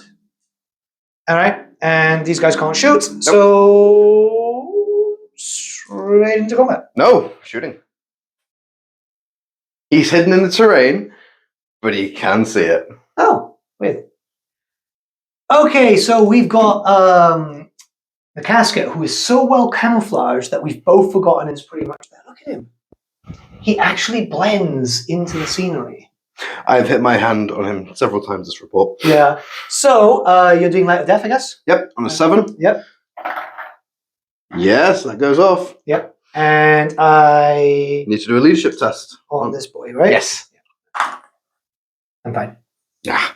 All right, and these guys can't shoot, so straight into combat. No, shooting. He's hidden in the terrain, but he can see it. Oh, weird. Okay, so we've got the casket, who is so well camouflaged that we've both forgotten it's pretty much there. Look at him. He actually blends into the scenery. I've hit my hand on him several times this report. Yeah. So you're doing Light of Death, I guess? Yep, on a 7. Yep. Yes, that goes off. Yep. And I... Need to do a leadership test. On this boy, right? Yes. Yeah. I'm fine. Yeah.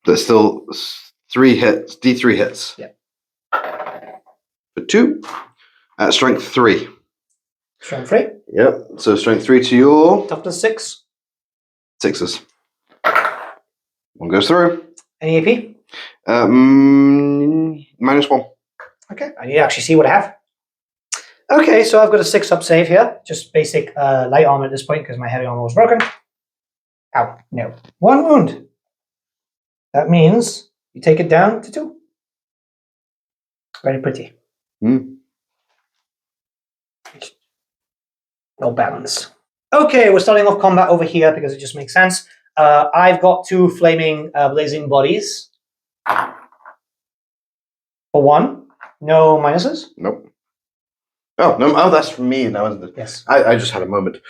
There's still 3 hits, D3 hits. Yep. For 2. Strength 3. Strength 3. Yep. So strength 3 to your... Toughness 6. 6s. 1 goes through. Any AP? -1. Okay. I need to actually see what I have. Okay, so I've got a 6-up save here. Just basic light armor at this point because my heavy armor was broken. Ow. No. 1 wound. That means you take it down to 2. Very pretty. No balance. Okay, we're starting off combat over here because it just makes sense. I've got 2 flaming blazing bodies. For 1. No minuses? Nope. Oh, no. Oh, that's for me now, isn't it? Yes. I just had a moment.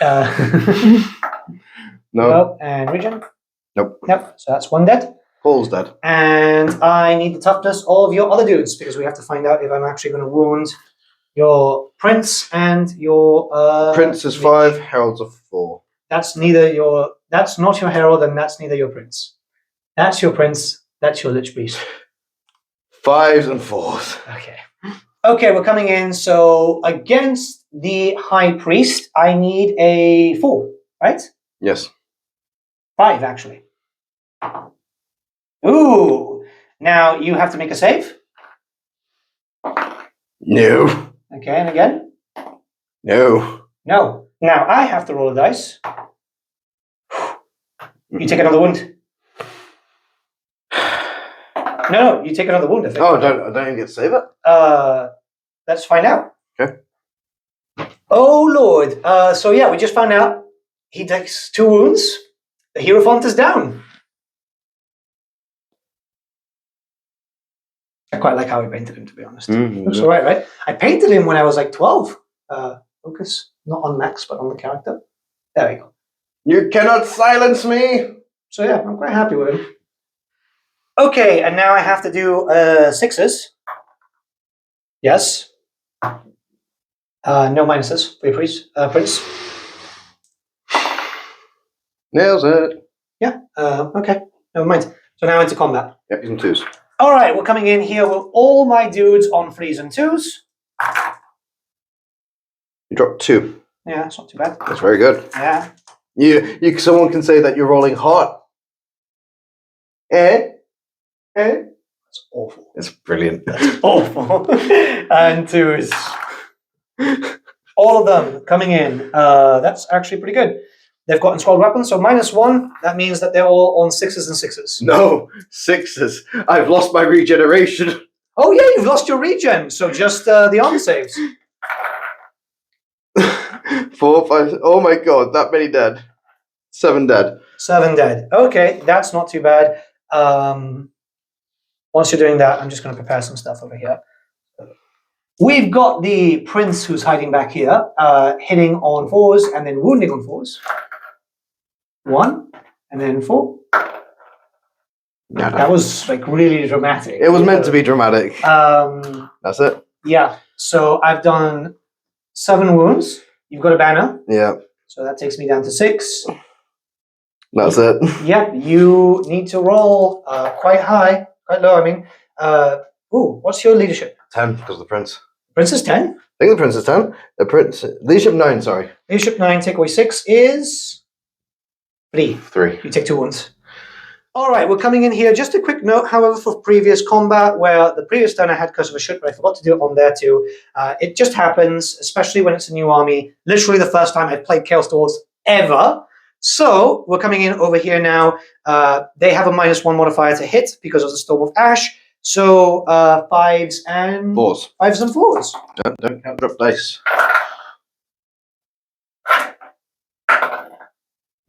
No. Nope. And regen? Nope. Yep. So that's 1 dead. Paul's dead. And I need the toughness of your other dudes because we have to find out if I'm actually going to wound your prince and your... Prince is 5, Herald's a 4. That's neither your... That's not your herald and that's neither your prince. That's your prince. That's your lich beast. 5s and 4s. Okay. Okay, we're coming in. So against the high priest, I need a 4, right? Yes. 5, actually. Ooh. Now you have to make a save. No. Okay, and again? No. No. Now I have to roll a dice. You take another wound. No, you take another wound. I think. Oh, I don't even get to save it? Let's find out. Okay. Oh, Lord. So yeah, we just found out he takes 2 wounds. The Hierophant is down. I quite like how I painted him, to be honest. Looks all right, right? I painted him when I was like 12. Focus, not on Max, but on the character. There we go. You cannot silence me. So yeah, I'm quite happy with him. Okay, and now I have to do sixes. Yes. No minuses for your prince. Nails it. Yeah. Okay. Never mind. So now into combat. Yep, he's in 2s. All right, we're coming in here with all my dudes on 3s and 2s. You dropped 2. Yeah, it's not too bad. That's very good. Yeah. Someone can say that you're rolling hot. It's awful. It's brilliant. Awful. And 2s. All of them coming in. That's actually pretty good. They've got installed weapons, so -1. That means that they're all on 6s and 6s. No, 6s. I've lost my regeneration. Oh yeah, you've lost your regen, so just the armor saves. 4, 5. Oh my god, that many dead. 7 dead. 7 dead. Okay, that's not too bad. Once you're doing that, I'm just going to prepare some stuff over here. We've got the prince who's hiding back here, hitting on 4s and then wounding on 4s. 1 and then 4. Yeah, That was like really dramatic. it was meant to be dramatic. That's it. Yeah. So I've done 7 wounds. You've got a banner, Yeah, so that takes me down to 6. that's it. Yep. You need to roll quite high, quite low. I mean, what's your leadership? 10 because of the prince. Prince is 10. I think the prince is 10. The prince leadership 9. Sorry, Leadership 9. Take away 6 is 3. 3. You take 2 wounds. All right, we're coming in here. Just a quick note, however, for previous combat, where the previous turn I had Curse of a Shoot, but I forgot to do it on there too. It just happens, especially when it's a new army. Literally the first time I've played Chaos Dwarfs ever. So we're coming in over here now. They have a -1 modifier to hit because of the Storm of Ash. So 5s and 4s. 5s and 4s. Don't count drop dice.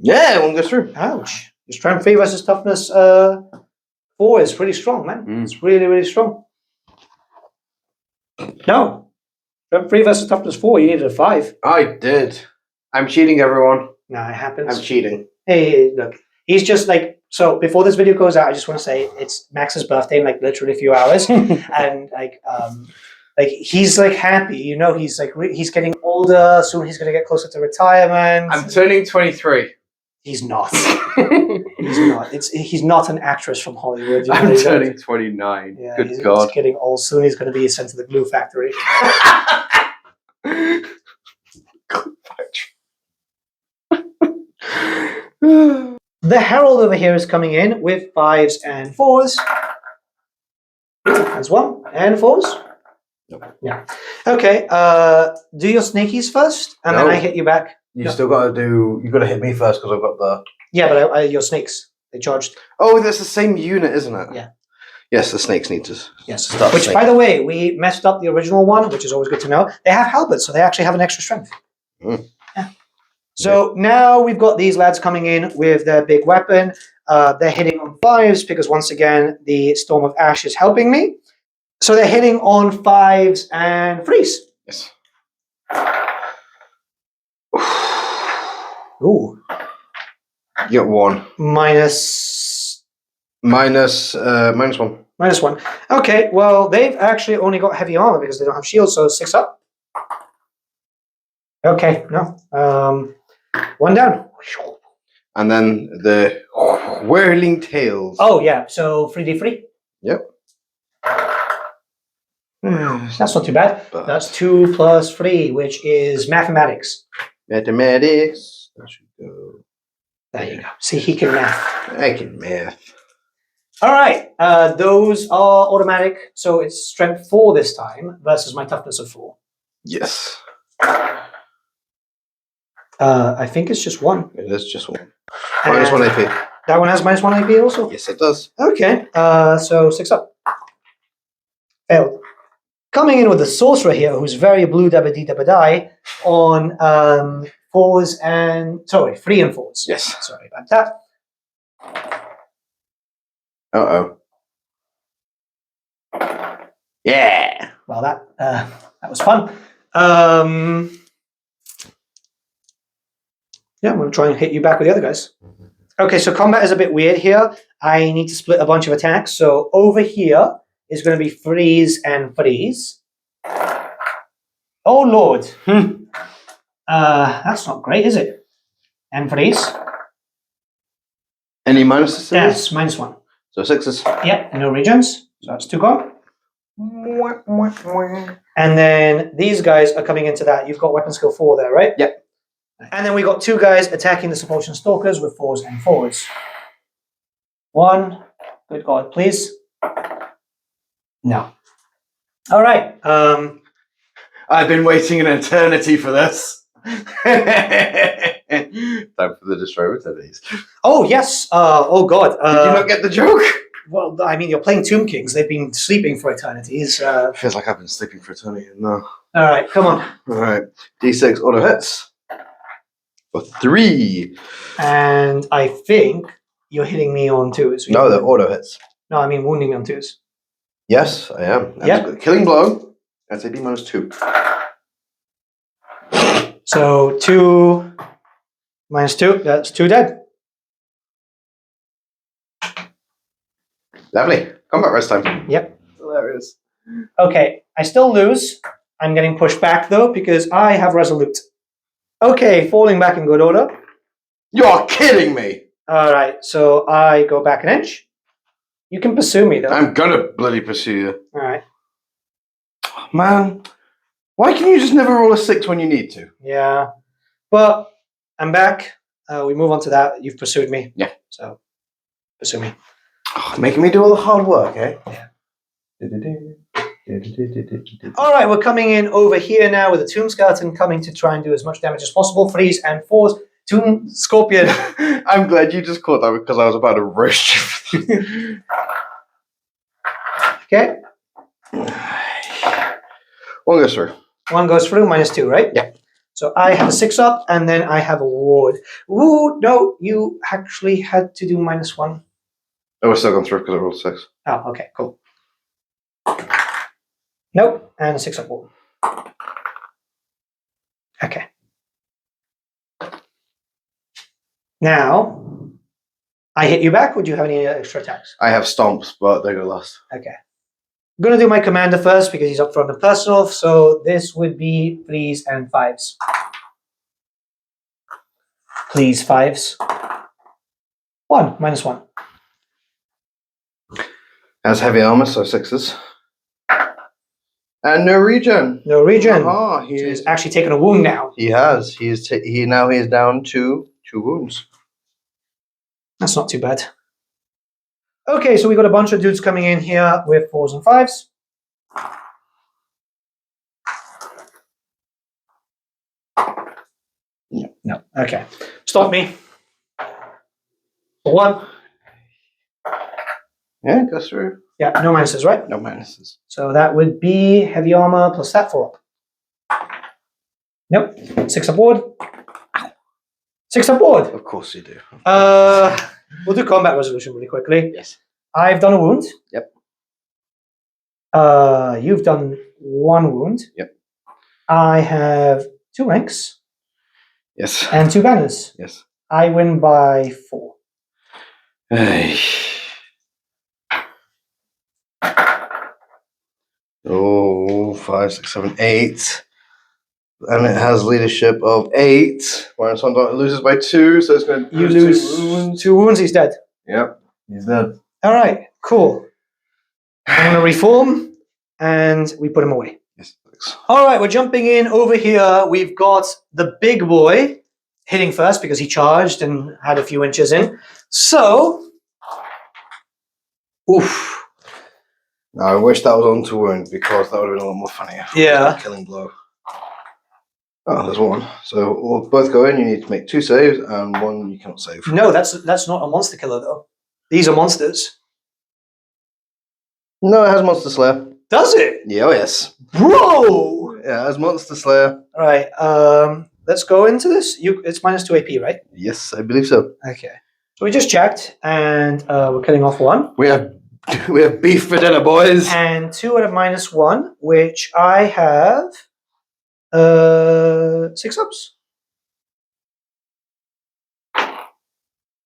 Yeah, one goes through. Ouch. Your strength 3 versus toughness 4 is pretty strong, man. It's really, really strong. No. Strength 3 versus toughness 4, you needed a 5. I did. I'm cheating, everyone. No, it happens. I'm cheating. Hey, look. He's just like, so before this video goes out, I just want to say it's Max's birthday in like literally a few hours. And like he's like happy, you know, he's like, he's getting older. Soon he's going to get closer to retirement. I'm turning 23. He's not. He's not. He's not an actress from Hollywood. You know, I'm turning 29. Yeah, Good he's God. getting old. Soon he's going to be sent to the glue factory. The Herald over here is coming in with 5s and 4s. That's 1 and 4s. Nope. Yeah. Okay. Do your snakies first, and then I hit you back. You still got to do. You got to hit me first because I've got the. Yeah, but your snakes, they charged. Oh, that's the same unit, isn't it? Yeah. Yes, the snakes need to. Yes. Start Which, snake. by the way, we messed up the original one, which is always good to know. They have halberds, so they actually have an extra strength. Mm. Yeah. So now we've got these lads coming in with their big weapon. They're hitting on 5s because once again the Storm of Ash is helping me. So they're hitting on 5s and 3s. Yes. Ooh. You get 1. Minus -1. -1. Okay, well, they've actually only got heavy armor because they don't have shields, so 6 up. Okay, no. 1 down. And then the whirling tails. Oh, yeah, so 3d3. Yep. That's not too bad. But- That's 2 plus 3, which is mathematics. Mathematics. That should go. There you go. See, he can math. I can math. All right, those are automatic, so it's strength 4 this time versus my toughness of 4. Yes. I think it's just 1. It is just 1. -1 AP. That one has -1 AP also? Yes, it does. Okay, so 6 up. Failed. Coming in with the sorcerer here, who's very blue dabba dee dabba die on 4s and 3 and 4s. Yes. Sorry about that. Uh-oh. Yeah. Well, that was fun. Yeah, I'm going to try and hit you back with the other guys. Okay, so combat is a bit weird here. I need to split a bunch of attacks. So over here is going to be freeze and freeze. Oh, Lord. That's not great, is it? And freeze. Any minuses to Yes, this? -1. So 6s. Yep, no regions. So that's 2 gone. And then these guys are coming into that. You've got weapon skill 4 there, right? Yep. And then we got 2 guys attacking the Suppulsion Stalkers with 4s and 4s. 1. Good God, please. No. All right. I've been waiting an eternity for this. Time for the destroy eternities. Oh, yes. Oh, God. Did you not get the joke? Well, I mean, you're playing Tomb Kings. They've been sleeping for eternities. Feels like I've been sleeping for eternity. No. All right, come on. All right. D6 auto hits. For 3. And I think you're hitting me on 2s. No, they're auto hits. No, I mean wounding me on 2s. Yes, I am. Yep. Killing blow. SAB -2. So 2 -2. That's 2 dead. Lovely. Combat rest time. Yep. Hilarious. Okay, I still lose. I'm getting pushed back though because I have resolute. Okay, falling back in good order. You're kidding me. All right, so I go back an inch. You can pursue me though. I'm gonna bloody pursue you. All right. Man, why can you just never roll a 6 when you need to? Yeah, but I'm back. We move on to that. You've pursued me. Yeah. So pursue me. Oh, making me do all the hard work, eh? Yeah. All right, we're coming in over here now with a Tomb Skeleton coming to try and do as much damage as possible. Freeze and 4s. Tomb Scorpion. I'm glad you just caught that because I was about to roast you. Okay. 1 goes through. 1 goes through, -2, right? Yeah. So I have a 6 up, and then I have a ward. Ooh, no, you actually had to do -1. Oh, we're still going through because I rolled 6. Oh, okay, cool. Nope, and a 6 up ward. Okay. Now, I hit you back, or do you have any extra attacks? I have stomps, but they go last. Okay. I'm going to do my commander first because he's up front and personal, so this would be please and 5s. Please, 5s. 1, -1. Has heavy armor, so 6s. And no regen. No regen. Ah, So he's actually taken a wound now. He has. He is down to 2 wounds. That's not too bad. Okay, so we got a bunch of dudes coming in here with 4s and 5s. No. Okay. Stop me. 1. Yeah, goes through. Yeah, no minuses, right? No minuses. So that would be heavy armor plus that 4 up. Nope. 6 aboard. 6 aboard. Of course you do. We'll do combat resolution really quickly. Yes. I've done a wound. Yep. You've done 1 wound. Yep. I have 2 ranks Yes. and 2 banners. Yes. I win by 4. Hey. Oh, 5, 6, 7, 8. And it has leadership of 8. Whereas Sondor loses by 2, so it's going to You lose 2 wounds, he's dead. Yep, he's dead. All right, cool. I'm going to reform, and we put him away. Yes, thanks. All right, we're jumping in over here. We've got the big boy hitting first because he charged and had a few inches in. So, oof. Now, I wish that was on to wound because that would have been a lot more funnier. Yeah. Killing blow. Oh, there's 1. So we'll both go in. You need to make 2 saves, and 1 you cannot save. No, that's not a monster killer, though. These are monsters. No, it has Monster Slayer. Does it? Yeah, oh yes. Bro! Yeah, it has Monster Slayer. All right, let's go into this. It's -2 AP, right? Yes, I believe so. Okay. So we just checked, and we're killing off 1. We have beef for dinner, boys. And 2 at a -1, which I have 6 ups.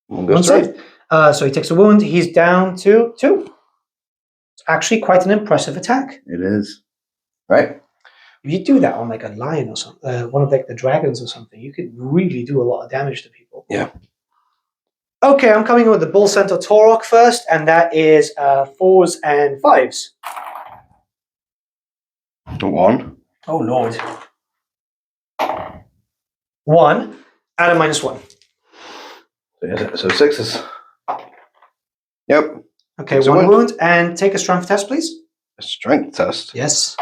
One saved. So he takes a wound. He's down to 2. It's actually quite an impressive attack. It is. Right? If you do that on like a lion or something, one of like the dragons or something, you could really do a lot of damage to people. Yeah. Okay, I'm coming in with the Bull Centaur Torok first, and that is 4s and 5s. 1. Oh lord. 1 and a -1. So 6s. Yep. Okay, So 1 wound, and take a strength test, please. A strength test. Yes.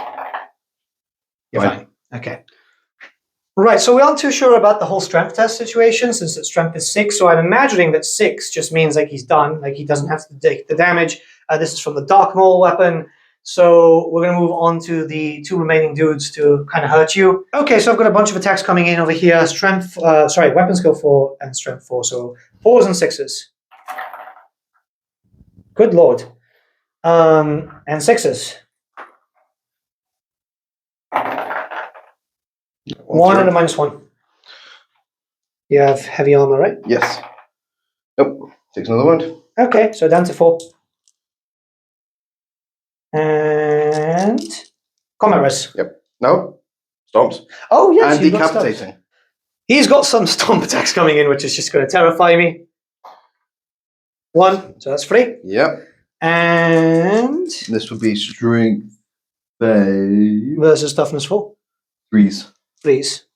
You're Fine. fine. Okay. Right, so we aren't too sure about the whole strength test situation since its strength is 6, so I'm imagining that 6 just means like he's done, like he doesn't have to take the damage. This is from the Dark Maul weapon, so we're going to move on to the 2 remaining dudes to kind of hurt you. Okay, so I've got a bunch of attacks coming in over here. Weapon skill 4 and strength 4, so 4s and 6s. Good lord. And 6s. 1 and a -1. You have heavy armor, right? Yes. Nope. Takes another wound. Okay, so down to 4. And combat res. Yep. No. Stomps. Oh yes, And you've got stomps. decapitating. He's got some stomp attacks coming in, which is just going to terrify me. 1, so that's 3. Yep. And This would be strength 5. versus toughness 4. 3s. Please.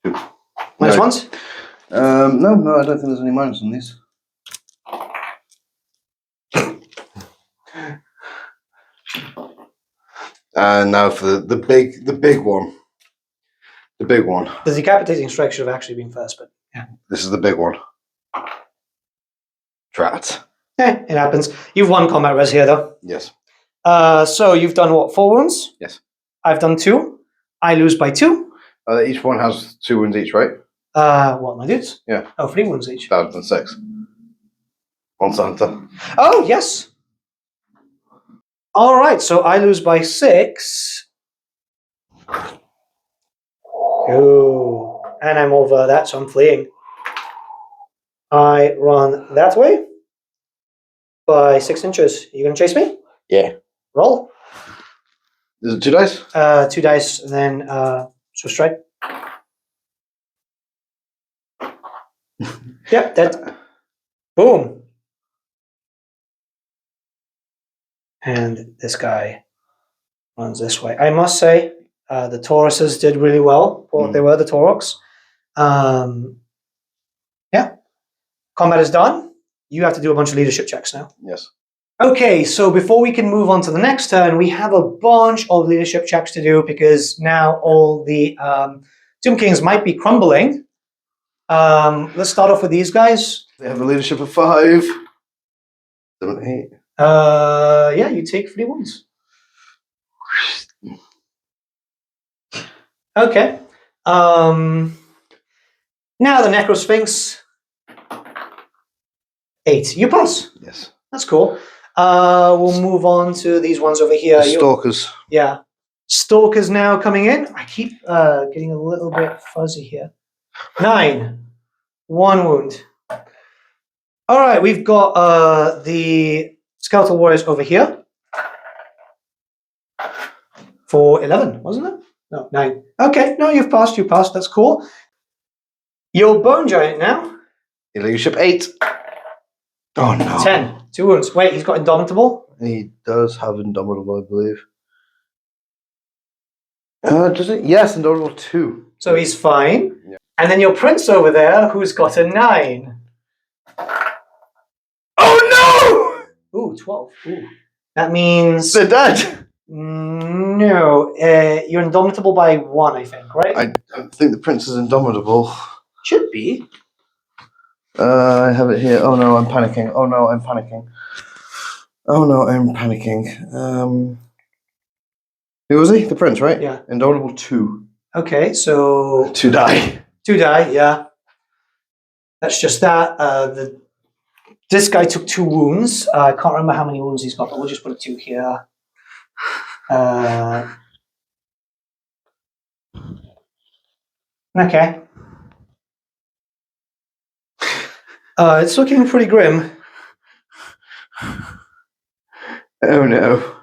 2. -1s? No, I don't think there's any minus on these. And now for the big one. The big one. The decapitating strike should have actually been first, but yeah. This is the big one. Drat. It happens. You've won combat res here, though. Yes. So you've done what? 4 wounds? Yes. I've done 2. I lose by 2. Each one has 2 wounds each, right? What, my dudes? Yeah. Oh, 3 wounds each. That would have been 6. On Santa. Oh, yes. All right, so I lose by 6. Oh, and I'm over that, so I'm fleeing. I run that way by 6 inches. Are you going to chase me? Yeah. Roll. Is it 2 dice? 2 dice, then so strike. Yep, dead. Boom. And this guy runs this way. I must say, the Tauruses did really well for what they were, the Tauroks. Yeah. Combat is done. You have to do a bunch of leadership checks now. Yes. Okay, so before we can move on to the next turn, we have a bunch of leadership checks to do because now all the Tomb Kings might be crumbling. Let's start off with these guys. They have a leadership of 5. 7, 8. Yeah, you take 3 wounds. Okay. Now the Necrosphinx. 8. You pass. Yes. That's cool. We'll move on to these ones over here. The Stalkers. Yeah. Stalkers now coming in. I keep getting a little bit fuzzy here. 9. 1 wound. All right, we've got the Skeletal Warriors over here. For 11, wasn't it? No, 9. Okay, no, you've passed. That's cool. Your Bone Giant now. Leadership 8. Oh no. 10. 2 wounds. Wait, he's got Indomitable? He does have Indomitable, I believe. Does it? Yes, Indomitable 2. So he's fine. Yeah. And then your Prince over there, who's got a 9. Oh no! Ooh, 12. Ooh. That means... They're dead! No. You're Indomitable by 1, I think, right? I don't think the Prince is Indomitable. Should be. I have it here. Oh no, I'm panicking. Who was he? The Prince, right? Yeah. Indomitable 2. Okay, so... 2 die. 2 die, yeah. That's just that. This guy took 2 wounds. I can't remember how many wounds he's got, but we'll just put a 2 here. Okay. It's looking pretty grim. Oh no.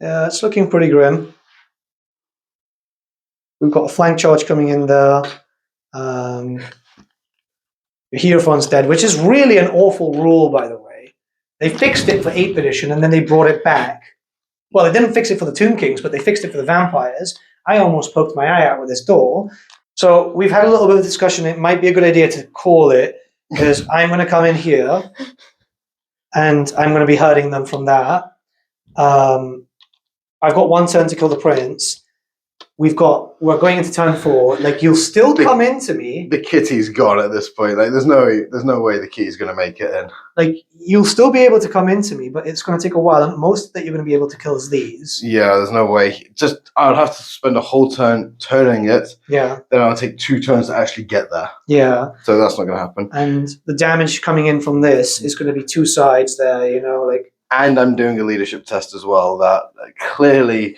Yeah, it's looking pretty grim. We've got a flank charge coming in there. Hierophant's dead, which is really an awful rule, by the way. They fixed it for 8th edition and then they brought it back. Well, they didn't fix it for the Tomb Kings, but they fixed it for the vampires. I almost poked my eye out with this door. So we've had a little bit of discussion. It might be a good idea to call it, because I'm going to come in here and I'm going to be hurting them from that. I've got 1 turn to kill the prince. We're going into turn 4. Like, you'll still come into me. The kitty's gone at this point. Like, there's no way the kitty's going to make it in. Like, you'll still be able to come into me, but it's going to take a while. And most that you're going to be able to kill is these. Yeah, there's no way. I would have to spend a whole turn turning it. Yeah. Then I'll take 2 turns to actually get there. Yeah. So that's not going to happen. And the damage coming in from this is going to be 2 sides there, you know, like. And I'm doing a leadership test as well that clearly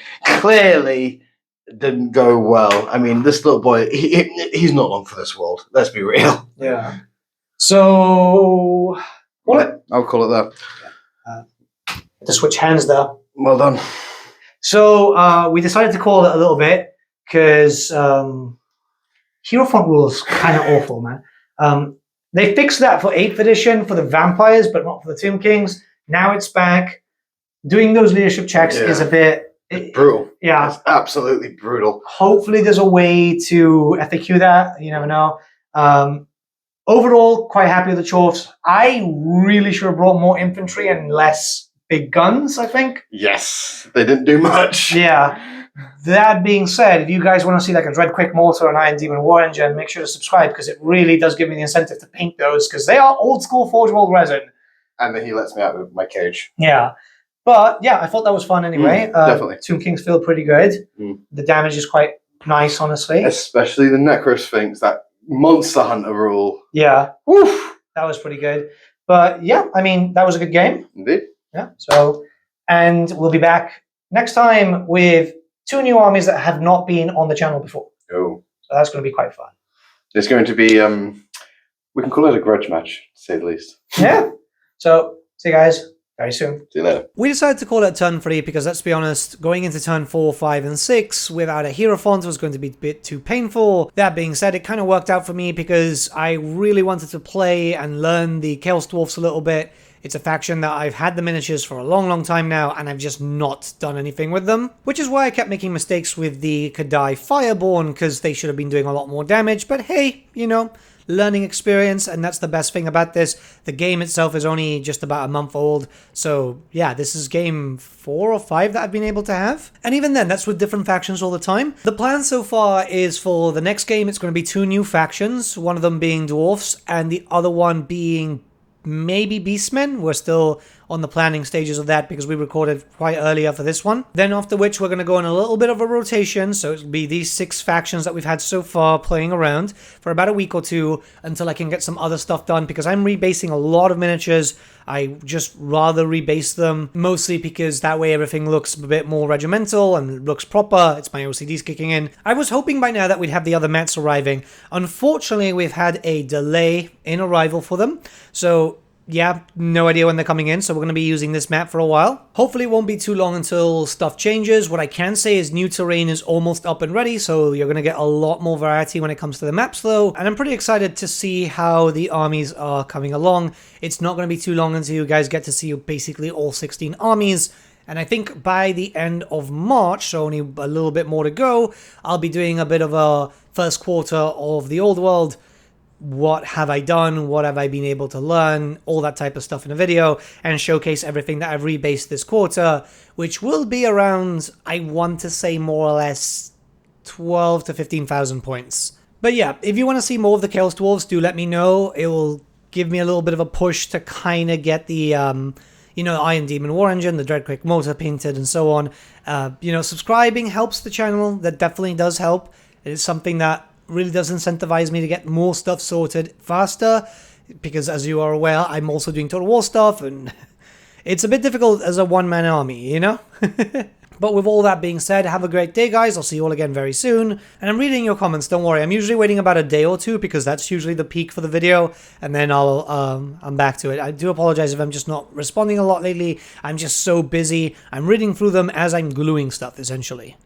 didn't go well. I mean, this little boy, he's not long for this world. Let's be real. Yeah. So, I'll call it that. To switch hands there. Well done. So we decided to call it a little bit because Hierophant rule is kind of awful, man. They fixed that for 8th edition for the vampires, but not for the Tomb Kings. Now it's back. Doing those leadership checks is a bit... It's brutal. Yeah. It's absolutely brutal. Hopefully there's a way to FAQ that. You never know. Overall, quite happy with the Chorfs. I really should have brought more infantry and less big guns, I think. Yes. They didn't do much. Yeah. That being said, if you guys want to see like a Dread Quick Mortar and Iron Demon War Engine, make sure to subscribe, because it really does give me the incentive to paint those, because they are old school Forge World resin. And then he lets me out of my cage. Yeah. But yeah, I thought that was fun anyway. Definitely. Tomb Kings feel pretty good. The damage is quite nice, honestly. Especially the Necrosphinx, that Monster Hunter rule. Yeah. Oof. That was pretty good. But yeah, I mean, that was a good game. Indeed. Yeah. So, and we'll be back next time with 2 new armies that have not been on the channel before. Oh. So that's going to be quite fun. It's going to be, we can call it a grudge match, to say the least. Yeah. So, see you guys very soon. See you later. We decided to call it turn 3 because, let's be honest, going into turn 4, 5, and 6 without a Hierophant was going to be a bit too painful. That being said, it kind of worked out for me because I really wanted to play and learn the Chaos Dwarfs a little bit. It's a faction that I've had the miniatures for a long time now, and I've just not done anything with them. Which is why I kept making mistakes with the Kadai Fireborn, because they should have been doing a lot more damage. But hey, you know, learning experience, and that's the best thing about this. The game itself is only just about a month old, so yeah, this is game 4 or 5 that I've been able to have. And even then, that's with different factions all the time. The plan so far is for the next game, it's going to be 2 new factions, one of them being Dwarfs, and the other one being maybe Beastmen. We're still on the planning stages of that because we recorded quite earlier for this one. Then after which we're going to go on a little bit of a rotation, so it'll be these 6 factions that we've had so far playing around for about a week or 2 until I can get some other stuff done, because I'm rebasing a lot of miniatures. I just rather rebase them, mostly because that way everything looks a bit more regimental and looks proper. It's my OCDs kicking in. I was hoping by now that we'd have the other mats arriving. Unfortunately, we've had a delay in arrival for them, so yeah, no idea when they're coming in, so we're going to be using this map for a while. Hopefully it won't be too long until stuff changes. What I can say is new terrain is almost up and ready, so you're going to get a lot more variety when it comes to the maps though, and I'm pretty excited to see how the armies are coming along. It's not going to be too long until you guys get to see basically all 16 armies, and I think by the end of March, so only a little bit more to go, I'll be doing a bit of a first quarter of the old world. What have I done, what have I been able to learn, all that type of stuff in a video, and showcase everything that I've rebased this quarter, which will be around, I want to say more or less 12 to 15,000 points. But yeah, if you want to see more of the Chaos Dwarfs, do let me know. It will give me a little bit of a push to kind of get the, you know, Iron Demon War Engine, the Dread Quick Motor painted, and so on. You know, subscribing helps the channel. That definitely does help. It is something that really does incentivize me to get more stuff sorted faster, because as you are aware, I'm also doing Total War stuff, and it's a bit difficult as a one-man army, you know? But with all that being said, have a great day, guys. I'll see you all again very soon. And I'm reading your comments, don't worry. I'm usually waiting about a day or two because that's usually the peak for the video. And then I'm back to it. I do apologize if I'm just not responding a lot lately. I'm just so busy. I'm reading through them as I'm gluing stuff, essentially.